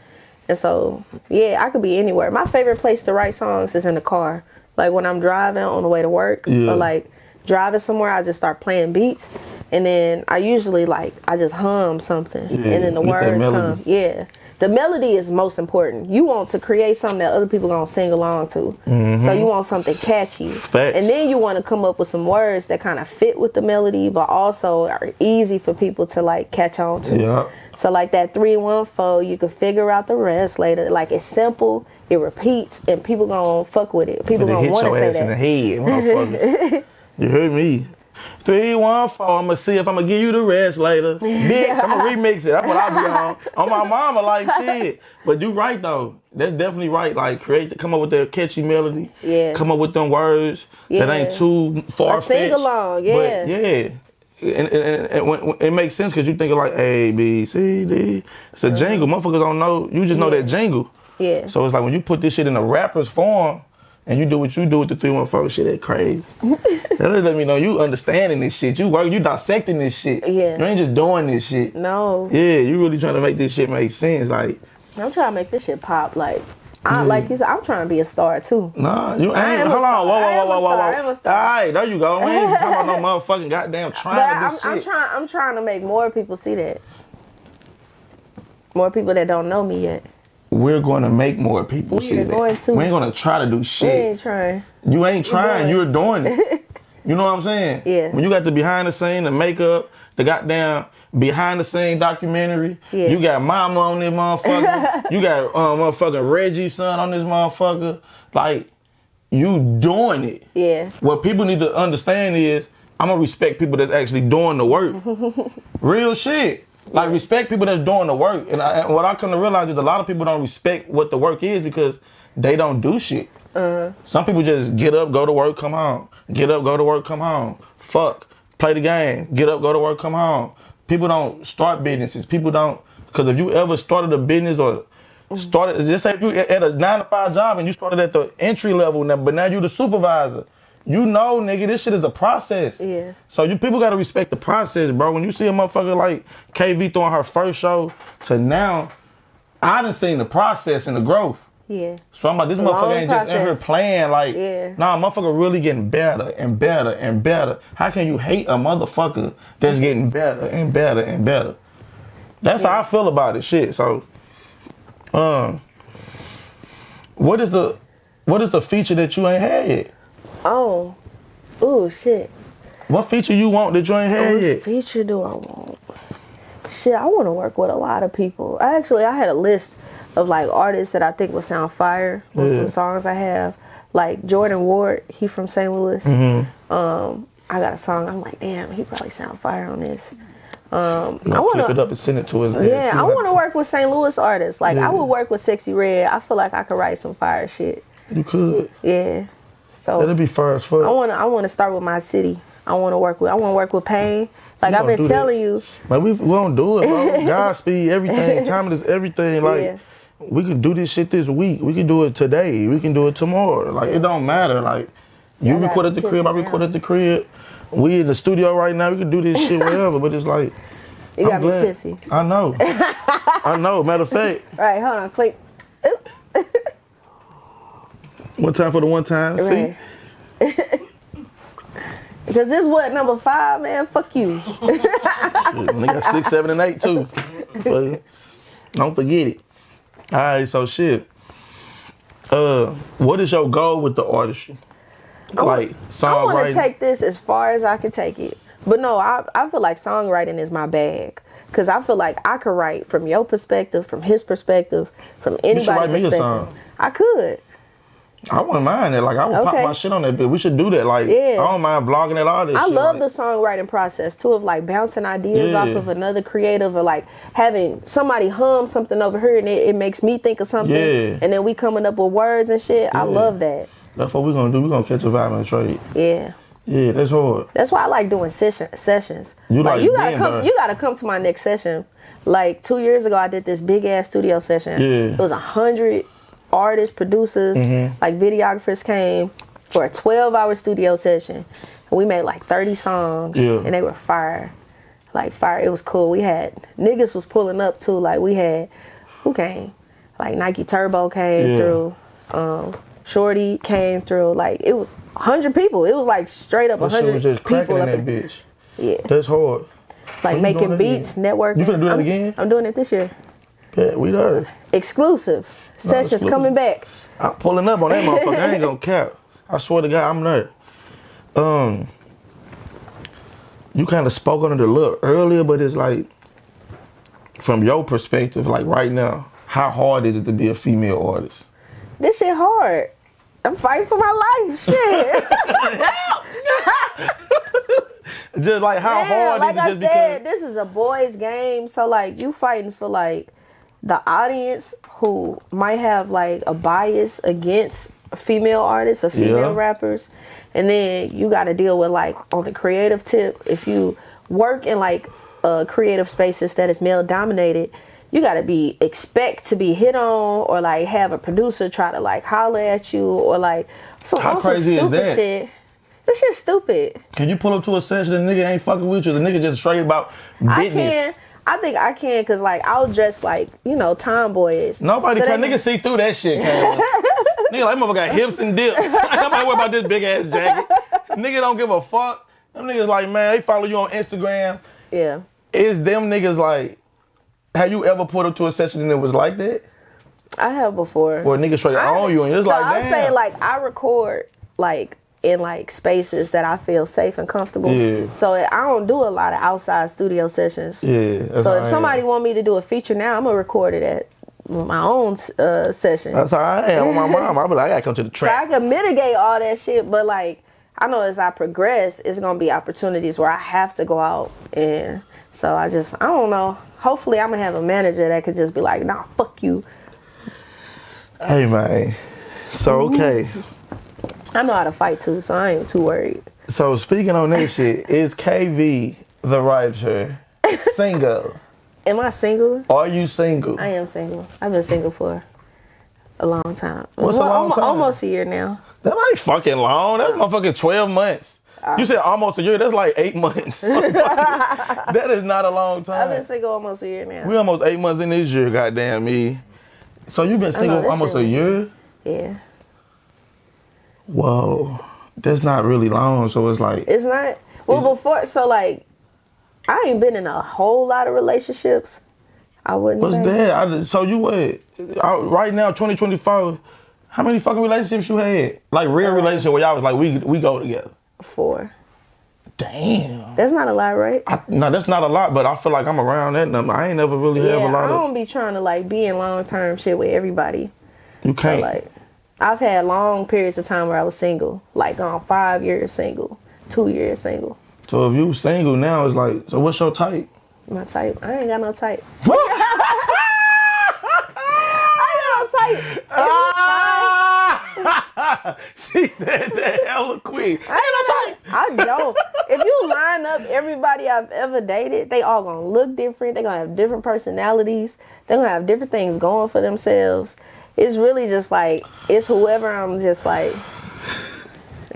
And so, yeah, I could be anywhere. My favorite place to write songs is in the car. Like when I'm driving on the way to work or like driving somewhere, I just start playing beats. And then I usually I just hum something and then the words come. Yeah. The melody is most important. You want to create something that other people gonna sing along to. So you want something catchy. Facts. And then you want to come up with some words that kind of fit with the melody, but also are easy for people to like catch on to. Yeah. So like that 3-1-4, you can figure out the rest later. Like it's simple, it repeats, and people gonna fuck with it. People gonna want to say that. In the head, motherfucker. You heard me. 3-1-4. I'ma see if I'ma give you the rest later. Bitch, I'ma remix it. That's what I be on. On my mama, like shit. But you right though. That's definitely right. Like come up with that catchy melody. Yeah. Come up with them words that ain't too far fetched. Sing along, yeah. But yeah. And when it makes sense because you think of like A, B, C, D. It's a jingle. Motherfuckers don't know. You just know that jingle. Yeah. So it's like when you put this shit in a rapper's form, and you do what you do with the 3-1-4 shit, that crazy. That let me know you understanding this shit. You dissecting this shit. Yeah. You ain't just doing this shit. No. Yeah, you really trying to make this shit make sense. Like, I'm trying to make this shit pop. Like you said, I'm trying to be a star too. Nah, you I ain't. am a Hold on, star. whoa. I am a star. All right, there you go. We ain't talking about no motherfucking goddamn trying to do shit. I'm trying to make more people see that. More people that don't know me yet. We're going to make more people see that. We ain't going to try to do shit. We ain't trying. You ain't trying. You're doing it. You know what I'm saying? Yeah. When you got the behind the scene, the makeup, the goddamn behind the scene documentary. Yeah. You got Mama on this motherfucker. You got motherfucking Reggie's son on this motherfucker. Like, you doing it. Yeah. What people need to understand is I'm going to respect people that's actually doing the work. Real shit. Like, respect people that's doing the work. And what I come to realize is a lot of people don't respect what the work is because they don't do shit. Some people just get up, go to work, come home. Get up, go to work, come home. Fuck. Play the game. Get up, go to work, come home. People don't start businesses. People don't. Because if you ever started a business or started, just say if you at a 9-to-5 job and you started at the entry level, but now you the supervisor. You know, nigga, this shit is a process. Yeah. So people gotta respect the process, bro. When you see a motherfucker like KV throwing her first show to now, I done seen the process and the growth. Yeah. So I'm like, this motherfucker ain't just in here playing. Like, nah, motherfucker really getting better and better and better. How can you hate a motherfucker that's getting better and better and better? That's how I feel about it, shit. So, what is the feature that you ain't had yet? Oh, shit. What feature you want that you ain't had yet? What feature do I want? Shit, I want to work with a lot of people. I had a list of like artists that I think would sound fire with some songs I have. Like Jordan Ward, he from St. Louis. I got a song. I'm like, damn, he probably sound fire on this. I want to clip it up and send it to us. Yeah, I want to work with St. Louis artists. Like I would work with Sexy Red. I feel like I could write some fire shit. You could. Yeah. So that'd be fire as fuck. I want to start with my city. I want to work with Pain. Like I've been telling you. Like we won't do it, bro. Godspeed, everything. Time is everything. Like we can do this shit this week. We can do it today. We can do it tomorrow. Like it don't matter. Like you record at the crib, I record at the crib. We in the studio right now. We can do this shit wherever. But it's like You got me tipsy. I know. I know. Matter of fact. Right, hold on. Click. One time for the one time. Right. See? Because this what, number 5, man? Fuck you. They got 6, 7, and 8 too. Don't forget it. All right, so shit. What is your goal with the artistry? Like songwriting? I want to take this as far as I can take it. But no, I feel like songwriting is my bag. Because I feel like I could write from your perspective, from his perspective, from anybody's perspective. You should write me a song. I could. I wouldn't mind that. Like, I would pop my shit on that bit. We should do that. Like, I don't mind vlogging at all this shit. I love the songwriting process, too, of, like, bouncing ideas off of another creative or, like, having somebody hum something over here and it makes me think of something. Yeah. And then we coming up with words and shit. Yeah. I love that. That's what we're going to do. We're going to catch a vibe and trade. Yeah. Yeah, that's hard. That's why I like doing sessions. You gotta come to my next session. Like 2 years ago, I did this big ass studio session. Yeah. It was 100 artists, producers, like videographers came for a 12-hour studio session. And we made like 30 songs, and they were fire. Like fire. It was cool. We had niggas was pulling up too. Like we had who came? Like Nike Turbo came through. Shorty came through. Like it was 100 people. It was like straight up 100 was just people. In that bitch. Yeah. That's hard. Like making beats, networking. You finna do that again? I'm doing it this year. Yeah, we there. Exclusive sessions coming back. I'm pulling up on that motherfucker. I ain't gonna cap. I swear to God, I'm there. You kind of spoke on it a little earlier, but it's like, from your perspective, like right now, how hard is it to be a female artist? This shit hard. I'm fighting for my life. Shit. Just like how hard like is it? Like I said, this is a boys' game. So like you fighting for like the audience who might have like a bias against female artists or female rappers. And then you got to deal with like on the creative tip. If you work in like creative spaces that is male dominated, you got to expect to be hit on or like have a producer try to like holler at you or like how crazy is that? Shit. This shit's stupid. Can you pull up to a session and the nigga ain't fucking with you? The nigga just straight about business. I think I can because like I'll dress like, you know, tomboyish. Nobody can. Niggas see through that shit, Nigga, like motherfucker got hips and dips. Nobody worry about this big ass jacket. Nigga don't give a fuck. Them niggas like, man, they follow you on Instagram. Yeah. It's them niggas like, have you ever put up to a session and it was like that? I have before. Or niggas straight on you and it's like, damn. I'll say like I record like in like spaces that I feel safe and comfortable. Yeah. So I don't do a lot of outside studio sessions. Yeah. So if somebody want me to do a feature now, I'm gonna record it at my own session. That's how I am with my mom. I be like, I gotta come to the track. So I can mitigate all that shit, but like I know as I progress, it's gonna be opportunities where I have to go out, and so I don't know. Hopefully, I'm gonna have a manager that could just be like, nah, fuck you. Hey man. So okay. I know how to fight too, so I ain't too worried. So speaking on that shit, is Kvthewriter single? Am I single? Are you single? I am single. I've been single for a long time. What's a long time? Almost a year now. That ain't fucking long. That's motherfucking 12 months. You said almost a year. That's like 8 months. That is not a long time. I've been single almost a year now. We almost 8 months in this year, goddamn me. So you've been single almost a year? Yeah. Whoa. That's not really long, so it's like... It's not? Well, before, so like, I ain't been in a whole lot of relationships. I wouldn't say. What's that? So you what? Right now, 2024, how many fucking relationships you had? Like real relationship where y'all was like, we go together? 4. Damn. That's not a lot, right? No, that's not a lot, but I feel like I'm around that number. I ain't never really have a lot I don't be trying to like be in long-term shit with everybody. You can't. So, like, I've had long periods of time where I was single, like gone 5 years single, 2 years single. So if you single now, it's like, so what's your type? My type? I ain't got no type. I ain't got no type. She said that hella quick. I ain't got no type. I don't. If you line up everybody I've ever dated, they all gonna look different. They gonna have different personalities. They gonna have different things going for themselves. It's really just like, it's whoever I'm just like,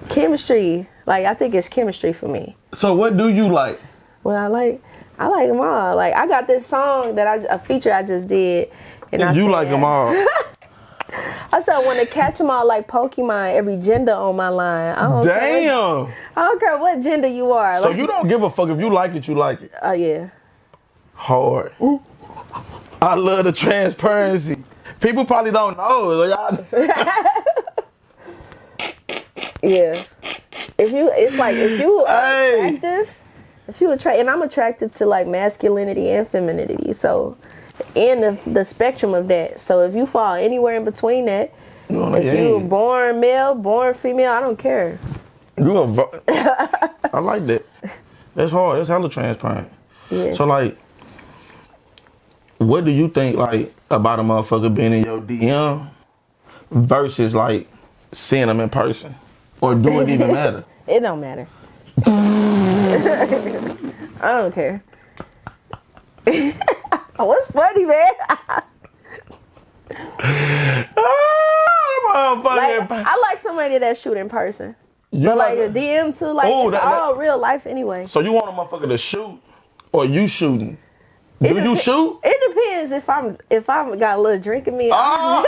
chemistry. Like, I think it's chemistry for me. So what do you like? What I like? I like them all. Like, I got this song that a feature I just did. And I You said, like them all. I said I want to catch them all like Pokemon, every gender on my line. Damn. I don't care what gender you are. So like, you don't give a fuck if you like it, you like it. Oh, yeah. Hard. I love the transparency. People probably don't know. Y'all. Yeah. If you attractive, and I'm attracted to like masculinity and femininity, so and the spectrum of that. So if you fall anywhere in between that, if you were born male, born female, I don't care. I like that. That's hard. That's hella transparent. Yeah. So like, what do you think like about a motherfucker being in your DM versus like seeing them in person, or do it even matter? It don't matter. I don't care. What's funny, man? I like somebody that shoot in person. But like a DM too, like it's all real life anyway. So you want a motherfucker to shoot, or you shooting? Do you shoot? It depends if I got a little drink in me. If I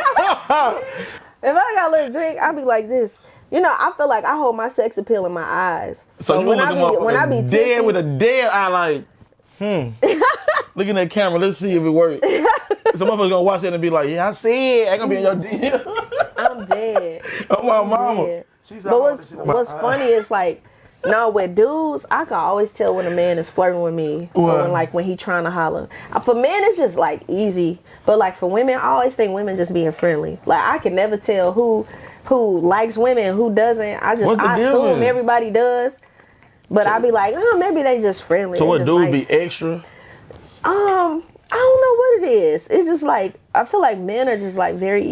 got a little drink, I'll be like this. You know, I feel like I hold my sex appeal in my eyes. So you when I be dead with a dead eye, like, look at that camera. Let's see if it works. Some motherfuckers gonna watch it and be like, yeah, I see it. I ain't gonna be in your DM. I'm dead. Oh my mama. Dead. But what's funny is like, no, with dudes, I can always tell when a man is flirting with me, or when he trying to holler. For men, it's just like easy, but like for women, I always think women just being friendly. Like I can never tell who likes women, who doesn't. I assume everybody does, but I be like, oh, maybe they just friendly. So what dudes nice. be extra? I don't know what it is. It's just like I feel like men are just like very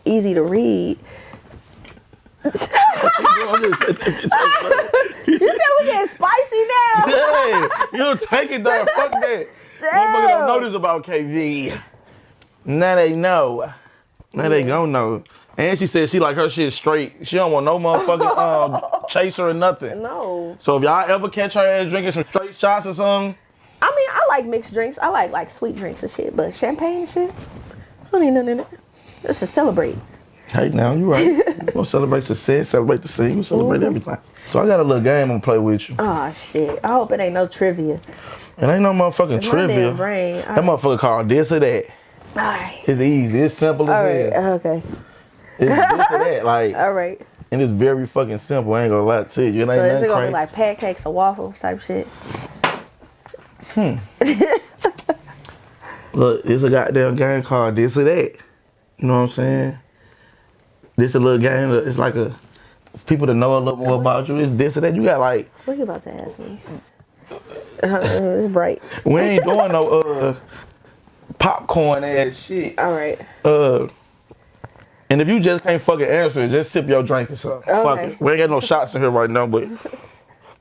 easy to read. You said we getting spicy now. Yeah, you don't take it though. Fuck that. Motherfuckers don't know this about KV. Now they know. Now they gon' know. And she said she like her shit straight. She don't want no motherfucking chaser or nothing. No. So if y'all ever catch her ass drinking some straight shots or something. I mean, I like mixed drinks. I like sweet drinks and shit, but champagne and shit, I don't need none of that. It's to celebrate. Hey, now you right. You gonna celebrate success, celebrate the scene, celebrate everything. So I got a little game I'm gonna play with you. Oh shit! I hope it ain't no trivia. It ain't no motherfucking trivia. That motherfucker called this or that. All right. It's easy. It's simple as hell. Okay. It's this or that. Like. All right. And it's very fucking simple. I ain't gonna lie to you. It ain't so is it gonna crazy. be like pancakes or waffles type shit? Look, it's a goddamn game called this or that. You know what I'm saying? This a little game. It's like people to know a little more about you. It's this or that. You got like. What you about to ask me? It's bright. We ain't doing no popcorn ass shit. All right. And if you just can't fucking answer it, just sip your drink or something. Okay. Fuck it. We ain't got no shots in here right now, but.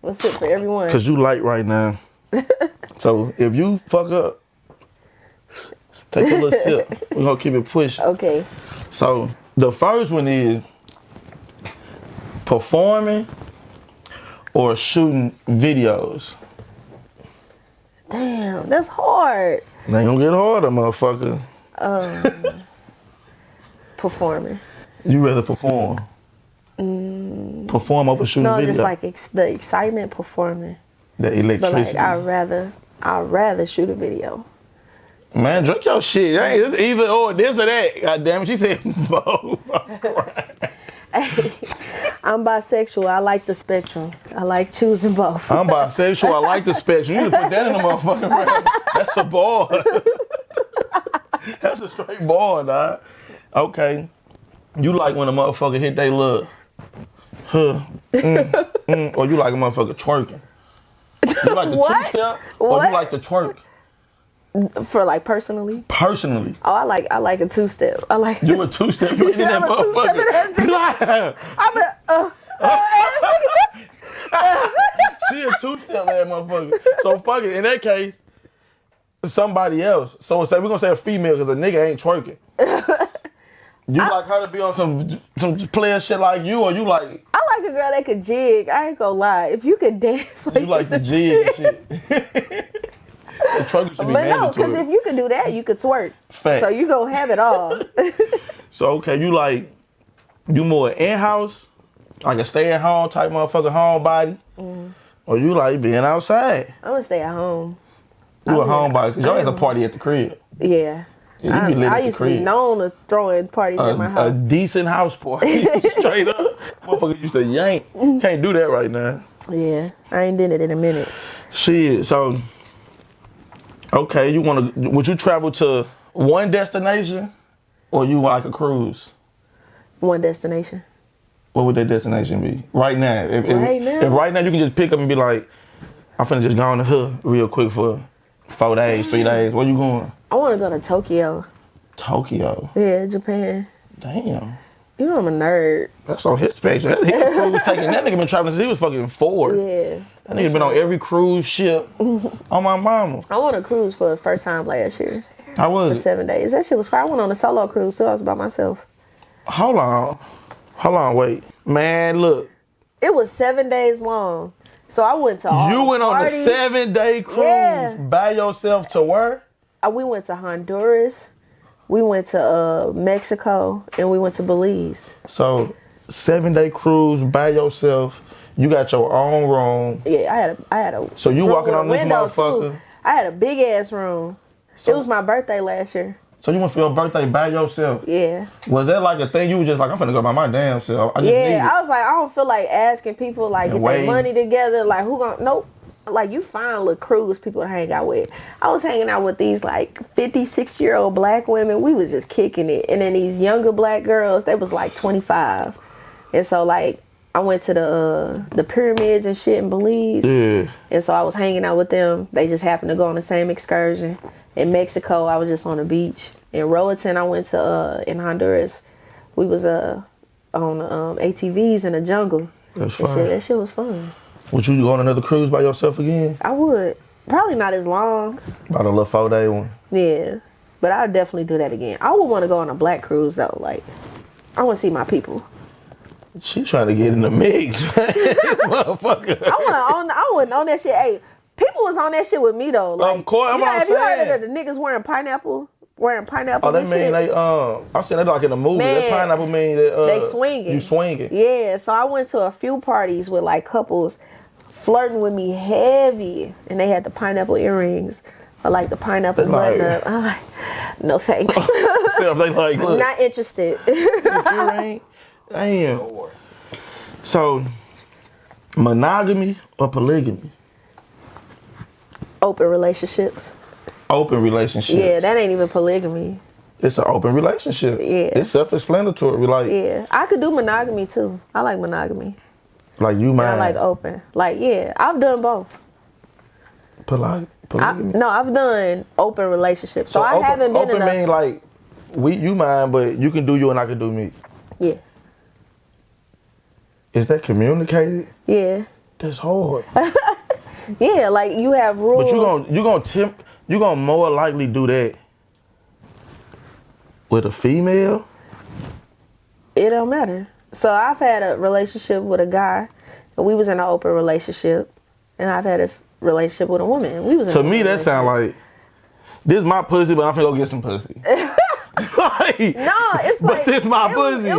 We'll sip for everyone. Cause you light right now. So if you fuck up, take a little sip. We're gonna keep it pushing. Okay. So the first one is performing or shooting videos. Damn, that's hard. It ain't gonna get harder, motherfucker. Performing. You rather perform? Perform over shooting video? No, just like the excitement performing. The electricity. But like, I'd rather shoot a video. Man, drink your shit. It's either or this or that. God damn it. She said both. Hey, I'm bisexual. I like the spectrum. I like choosing both. I'm bisexual. I like the spectrum. You need to put that in the motherfucking rap. That's a bar. That's a straight bar, dog. Okay. You like when a motherfucker hit they little or you like a motherfucker twerking? You like the two-step or you like the twerk? For like personally? Personally. Oh, I like a two-step. I like. You a two-step? You in that motherfucker? She a two-step ass motherfucker. So fuck it. In that case, somebody else. So say we're gonna say a female because a nigga ain't twerking. You like her to be on some player shit like you, or you like? I like a girl that could jig. I ain't gonna lie. If you could dance like you like the jig and shit. The twerking should be But no, because mandatory. if you could do that, you could twerk. Facts. So you gonna have it all. So okay, you more in-house, like a stay-at-home type motherfucker, homebody, or you like being outside? I'm gonna stay at home. You a homebody, cause your ass a party at the crib. Yeah. Yeah, you be lit at I the used to be crib. known to throwing parties at my A house. decent house party, straight up. Motherfucker used to yank. Can't do that right now. Yeah, I ain't did it in a minute. Shit. So, okay, would you travel to one destination, or you want like a cruise? One destination. What would that destination be right now? If right now you can just pick up and be like, I'm finna just go on the hood real quick for 4 days, 3 days. Where you going? I want to go to Tokyo. Tokyo. Yeah, Japan. Damn. You know I'm a nerd. That's on his spectrum. He cruise taking that nigga been traveling since he was fucking 4. Yeah. That nigga been on every cruise ship on my mama. I went on a cruise for the first time last year. How was For it? 7 days. That shit was fire. I went on a solo cruise too. I was by myself. Hold on, wait. Man, look. It was 7 days long. So I went to all You went on a parties. 7-day cruise Yeah. by yourself to where? We went to Honduras. We went to Mexico. And we went to Belize. So, 7-day cruise by yourself. You got your own room. Yeah, I had a So you room walking with a on this window, motherfucker. too. I had a big ass room. It was my birthday last year. So you went for your birthday by yourself. Yeah. Was that like a thing you was just like, I'm finna go by my damn self? I just need it. Yeah, I was like, I don't feel like asking people like And get waiting. their money together. Like who gonna nope. Like you find little cruise people to hang out with. I was hanging out with these like 56-year-old black women. We was just kicking it. And then these younger black girls, they was like 25. And so like I went to the pyramids and shit in Belize. Yeah. And so I was hanging out with them. They just happened to go on the same excursion. In Mexico, I was just on the beach. In Roatan, I went to in Honduras. We was on ATVs in the jungle. That's And fine. shit, that shit was fun. Would you go on another cruise by yourself again? I would. Probably not as long. About a little 4-day one. Yeah. But I'd definitely do that again. I would want to go on a black cruise though. Like, I want to see my people. She trying to get in the mix, man. Motherfucker. I wouldn't own that shit. Hey, people was on that shit with me though. Like, Of course, I'm have you heard saying. of the niggas wearing pineapples Oh, that and mean shit? they I seen that like in the movie. Man, That pineapple mean that they swinging. You swinging. Yeah, so I went to a few parties with like couples flirting with me heavy, and they had the pineapple earrings or like the pineapple Like- button up. I'm like, no thanks. So they like, look, Not interested. earring. Damn. So, monogamy or polygamy? Open relationships. Open relationship. Yeah, that ain't even polygamy. It's an open relationship. Yeah. It's self-explanatory. Like, Yeah, I could do monogamy too. I like monogamy. like you And I mind. like open. Like, yeah, I've done both. Polygamy. I've done open relationships. So I open, haven't been open in a... mean like, you mind, but you can do you and I can do me. Yeah, Is that communicated? yeah. That's hard. Yeah, like you have rules. But you gonna more likely do that with a female? It don't matter. So I've had a relationship with a guy, and we was in an open relationship, and I've had a relationship with a woman. And we was in To an me, open that sound like, this my pussy, but I'm finna go get some pussy. Like, No, it's but like this my pussy.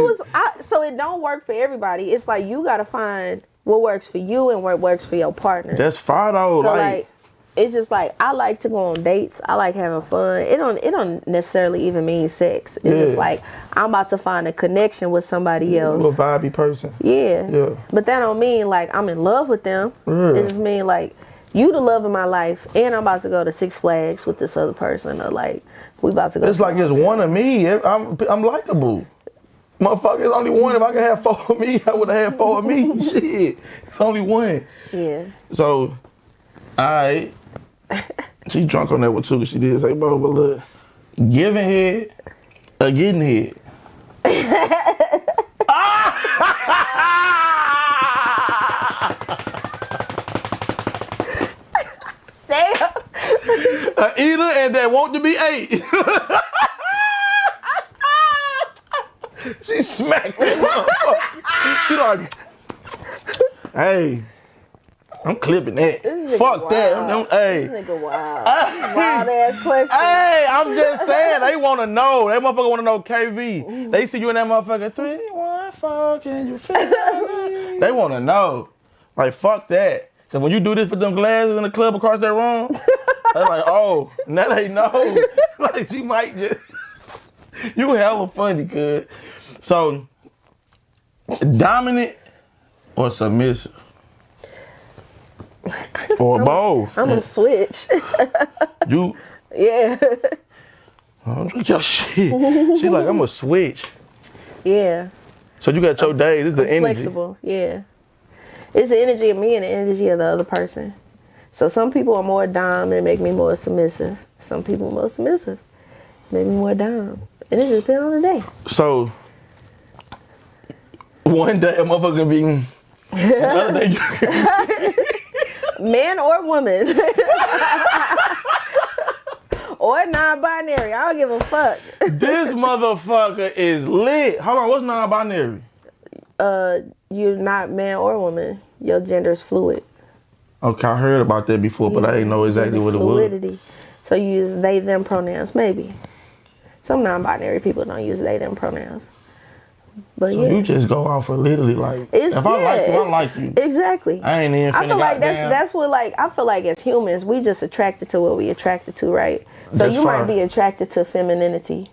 So it don't work for everybody. It's like you gotta find what works for you and what works for your partner. That's fine though. So like, like, it's just like I like to go on dates. I like having fun. It don't necessarily even mean sex. It's Yeah. just like I'm about to find a connection with somebody else. you a vibey person. Yeah. Yeah. But that don't mean like I'm in love with them. Yeah. It just mean like you the love of my life, and I'm about to go to Six Flags with this other person, or like we about to go. It's to like it's one of me. I'm likable. Motherfucker, it's only one. If I could have 4 of me, I would have had 4 of me. Shit. It's only one. Yeah. So, alright. She drunk on that one too, 'cause she did say, bro, but look, giving head or getting head? Damn. An eater and that want to be ate. She smacked that motherfucker. She like, hey, I'm clipping that. This nigga Fuck that. Hey. This nigga wild. Wild ass question. Hey, I'm just saying, they want to know. That motherfucker want to know KV. They see you in that motherfucker, 3, 1, 4, can you feel me? They want to know. Like, fuck that. Because when you do this with them glasses in the club across that room, they're like, oh, now they know. Like, she might just. You hella funny, cuz. So, dominant or submissive? Or both? I'm a switch. You? Yeah. Oh, drink your shit. She like, I'm a switch. Yeah. So you got your day. This is the energy. Flexible. Yeah. It's the energy of me and the energy of the other person. So some people are more dom and make me more submissive. Some people are more submissive, make me more dom. And it just depends on the day. So one day a motherfucker be another day Man or woman. Or non-binary. I don't give a fuck. This motherfucker is lit. Hold on, what's non-binary? You're not man or woman. Your gender is fluid. Okay, I heard about that before, but I didn't know exactly what it was. Fluidity. So you use they, them pronouns, maybe. Some non-binary people don't use they, them pronouns. But So you just go off of literally like, if I like you, I like you. Exactly. I ain't even finna I feel like goddamn. that's what, like, I feel like as humans, we just attracted to what we attracted to, right? So That's you might fine. be attracted to femininity,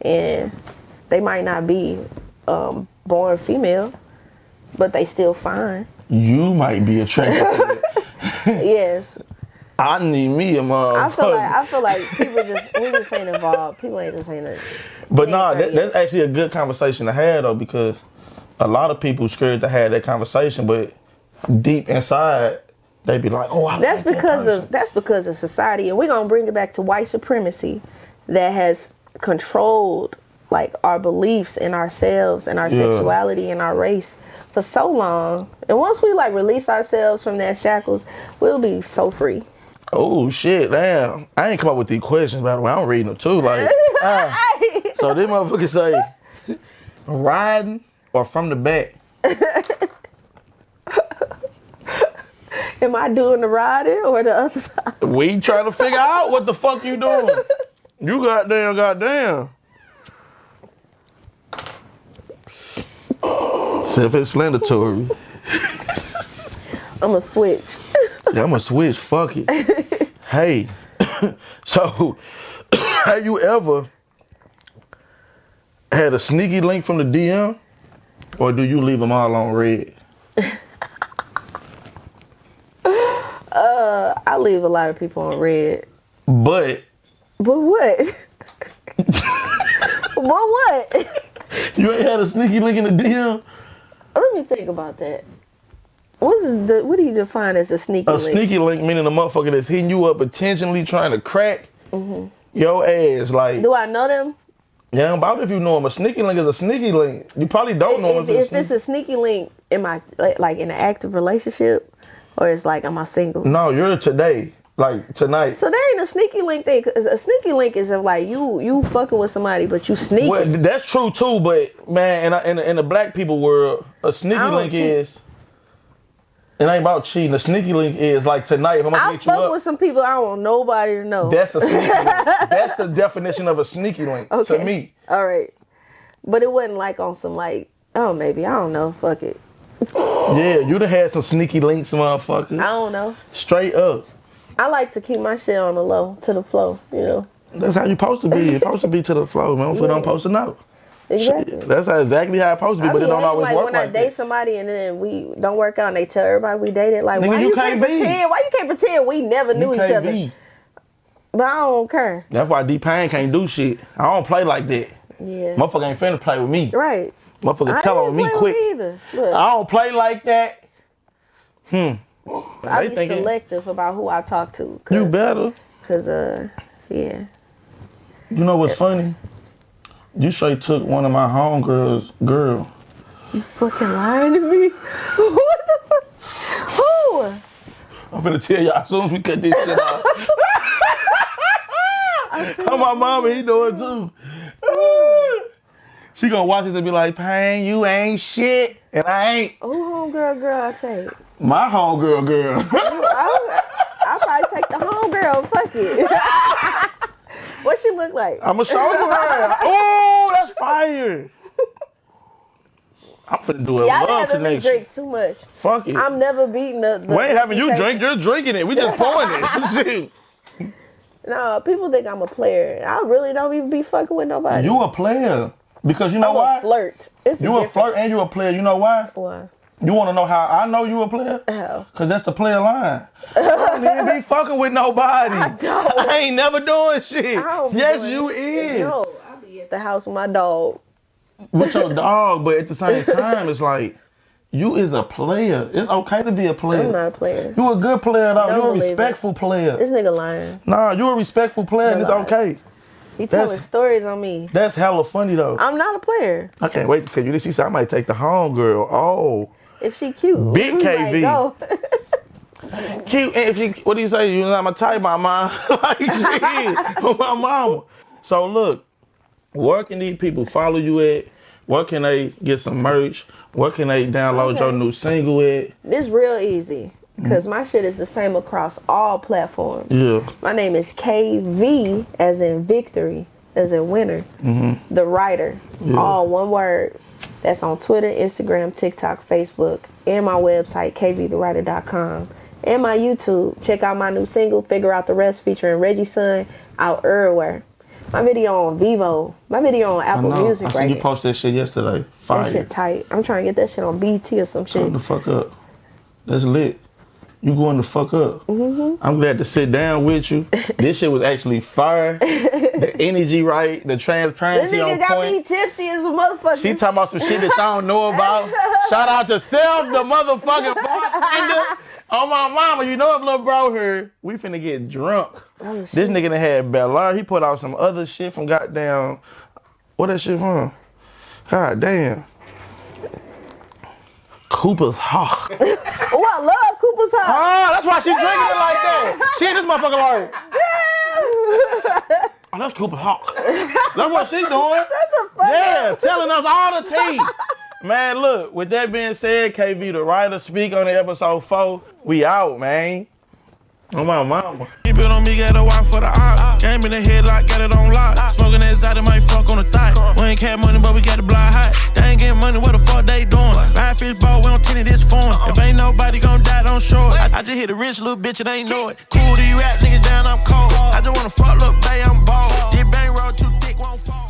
and they might not be born female, but they still fine. You might be attracted to it. Yes. I need me a motherfucker. I feel like people we just ain't involved. People ain't just ain't. But no, that's actually a good conversation to have though, because a lot of people scared to have that conversation, but deep inside they be like, "Oh, That's because of society, and we're gonna bring it back to white supremacy that has controlled like our beliefs in ourselves and our sexuality and our race for so long. And once we like release ourselves from that shackles, we'll be so free. Oh shit, damn! I ain't come up with these questions, by the way. I'm reading them too. Like, so this motherfucker say, riding or from the back? Am I doing the riding or the other side? We trying to figure out what the fuck you doing. You goddamn. Self-explanatory. I'm a switch. Yeah, I'm a switch. Fuck it. Hey, so have you ever had a sneaky link from the DM, or do you leave them all on red? I leave a lot of people on red. But what? What? You ain't had a sneaky link in the DM? Let me think about that. What do you define as a sneaky link? A sneaky link meaning a motherfucker that's hitting you up intentionally trying to crack your ass. Like, do I know them? yeah, about if you know them. A sneaky link is a sneaky link. You probably don't know them. If it's a sneaky link, am I like in an active relationship, or it's like am I single? No, you're today, like tonight. So there ain't a sneaky link thing. 'Cause a sneaky link is if like you fucking with somebody, but you sneaking. Well, that's true too, but man, in the black people world, a sneaky link is. It ain't about cheating. The sneaky link is like tonight. If I'm gonna hit you fuck up, with some people I don't want nobody to know. that's a sneaky link. That's the definition of a sneaky link to me. All right, but it wasn't like on some like maybe I don't know. Fuck it. Yeah, you'd have had some sneaky links, motherfucker. I don't know. Straight up. I like to keep my shit on the low, to the flow. You know. That's how you supposed to be. You're supposed to be to the flow, man. We don't supposed to know. Exactly. That's exactly how it's supposed to be, but it don't always work when I like date that. somebody and then we don't work out and they tell everybody we dated, like, Nigga, why you you can't can't be. pretend? Why you can't pretend we never knew each other? be. But I don't care. That's why D-Pain can't do shit. I don't play like that. Yeah. Motherfucker ain't finna play with me. Right. Motherfucker tell on me quick. Either. Look, I don't play like that. I be selective about who I talk to. You better. Cause yeah. You know what's funny? You straight took one of my homegirls' girl. You fucking lying to me? What the fuck? Who? I'm finna tell y'all as soon as we cut this shit off. I'm my mama, he know it too. She gonna watch this and be like, Pain, you ain't shit, and I ain't. Who homegirl I say? My homegirl, girl. I'll probably take the homegirl. Fuck it. What she look like? I'ma show you her. Oh, that's fire. I'm finna do a Y'all love having me connection. drink too much. Fuck it. I'm never beating the We ain't having you reputation. drink. You're drinking it. We just pouring it. Shit. No, people think I'm a player. I really don't even be fucking with nobody. You a player. Because you know I'm why? a flirt. It's You a flirt and you a player. You know why? Why? You want to know how I know you a player? How? Because that's the player line. I don't even be fucking with nobody. I ain't never doing shit. I don't be Yes, doing you it. is. No, I be at the house with my dog. With your dog, but at the same time, it's like, you is a player. It's okay to be a player. I'm not a player. You a good player, though. Don't You a believe it. respectful player. This nigga lying. Nah, you a respectful player, and it's lying. okay. He telling That's- stories on me. That's hella funny, though. I'm not a player. I can't wait to tell you this. She said, I might take the homegirl. Oh. If she cute. Big we KV. might go. Cute. And if she, what do you say? You're not my type, my mom. Like, shit. My mama. So, look, where can these people follow you at? Where can they get some merch? Where can they download your new single at? This real easy. Because my shit is the same across all platforms. Yeah. My name is KV, as in victory, as in winner. The writer. All one word. That's on Twitter, Instagram, TikTok, Facebook, and my website, kvthewriter.com. And my YouTube. Check out my new single, Figure Out the Rest, featuring Reggie Son, out everywhere. My video on Vivo. My video on Apple Music I seen right you now. post that shit yesterday. Fire. That shit tight. I'm trying to get that shit on BT or some shit. Shut the fuck up. That's lit. You going the fuck up. I'm glad to sit down with you. This shit was actually fire. The energy right. The This transparency nigga on got point. me tipsy as a motherfucker. She talking about some shit that y'all don't know about. Shout out to Self, the motherfucking bartender. Oh, my mama, you know if little bro here, we finna get drunk. Oh, This nigga done had Bel Air. He put out some other shit from goddamn, what that shit from? God damn. Cooper's Hawk. Oh, I love Cooper's Hawk. Ah, that's why she drinking it like that. She this motherfucker like, oh, that's Cooper's Hawk. That's what she doing. Yeah, telling us all the tea. Man, look, with that being said, KV the writer, speak on the episode 4. We out, man. Oh, my mama. Keep it on me, got a watch for the op. Game in the head like got it on lock. Smoking that Zody, might fuck on the thigh. We ain't cat money, but we got the blind hot. They ain't getting money, what the fuck they doing? Ride fish ball, we don't tend this form. If ain't nobody gon' die, don't show it. I just hit a rich little bitch, it ain't know it. Cool, these rap niggas down, I'm cold. I just wanna fuck, look, babe, I'm bald. This bang roll too thick, won't fall.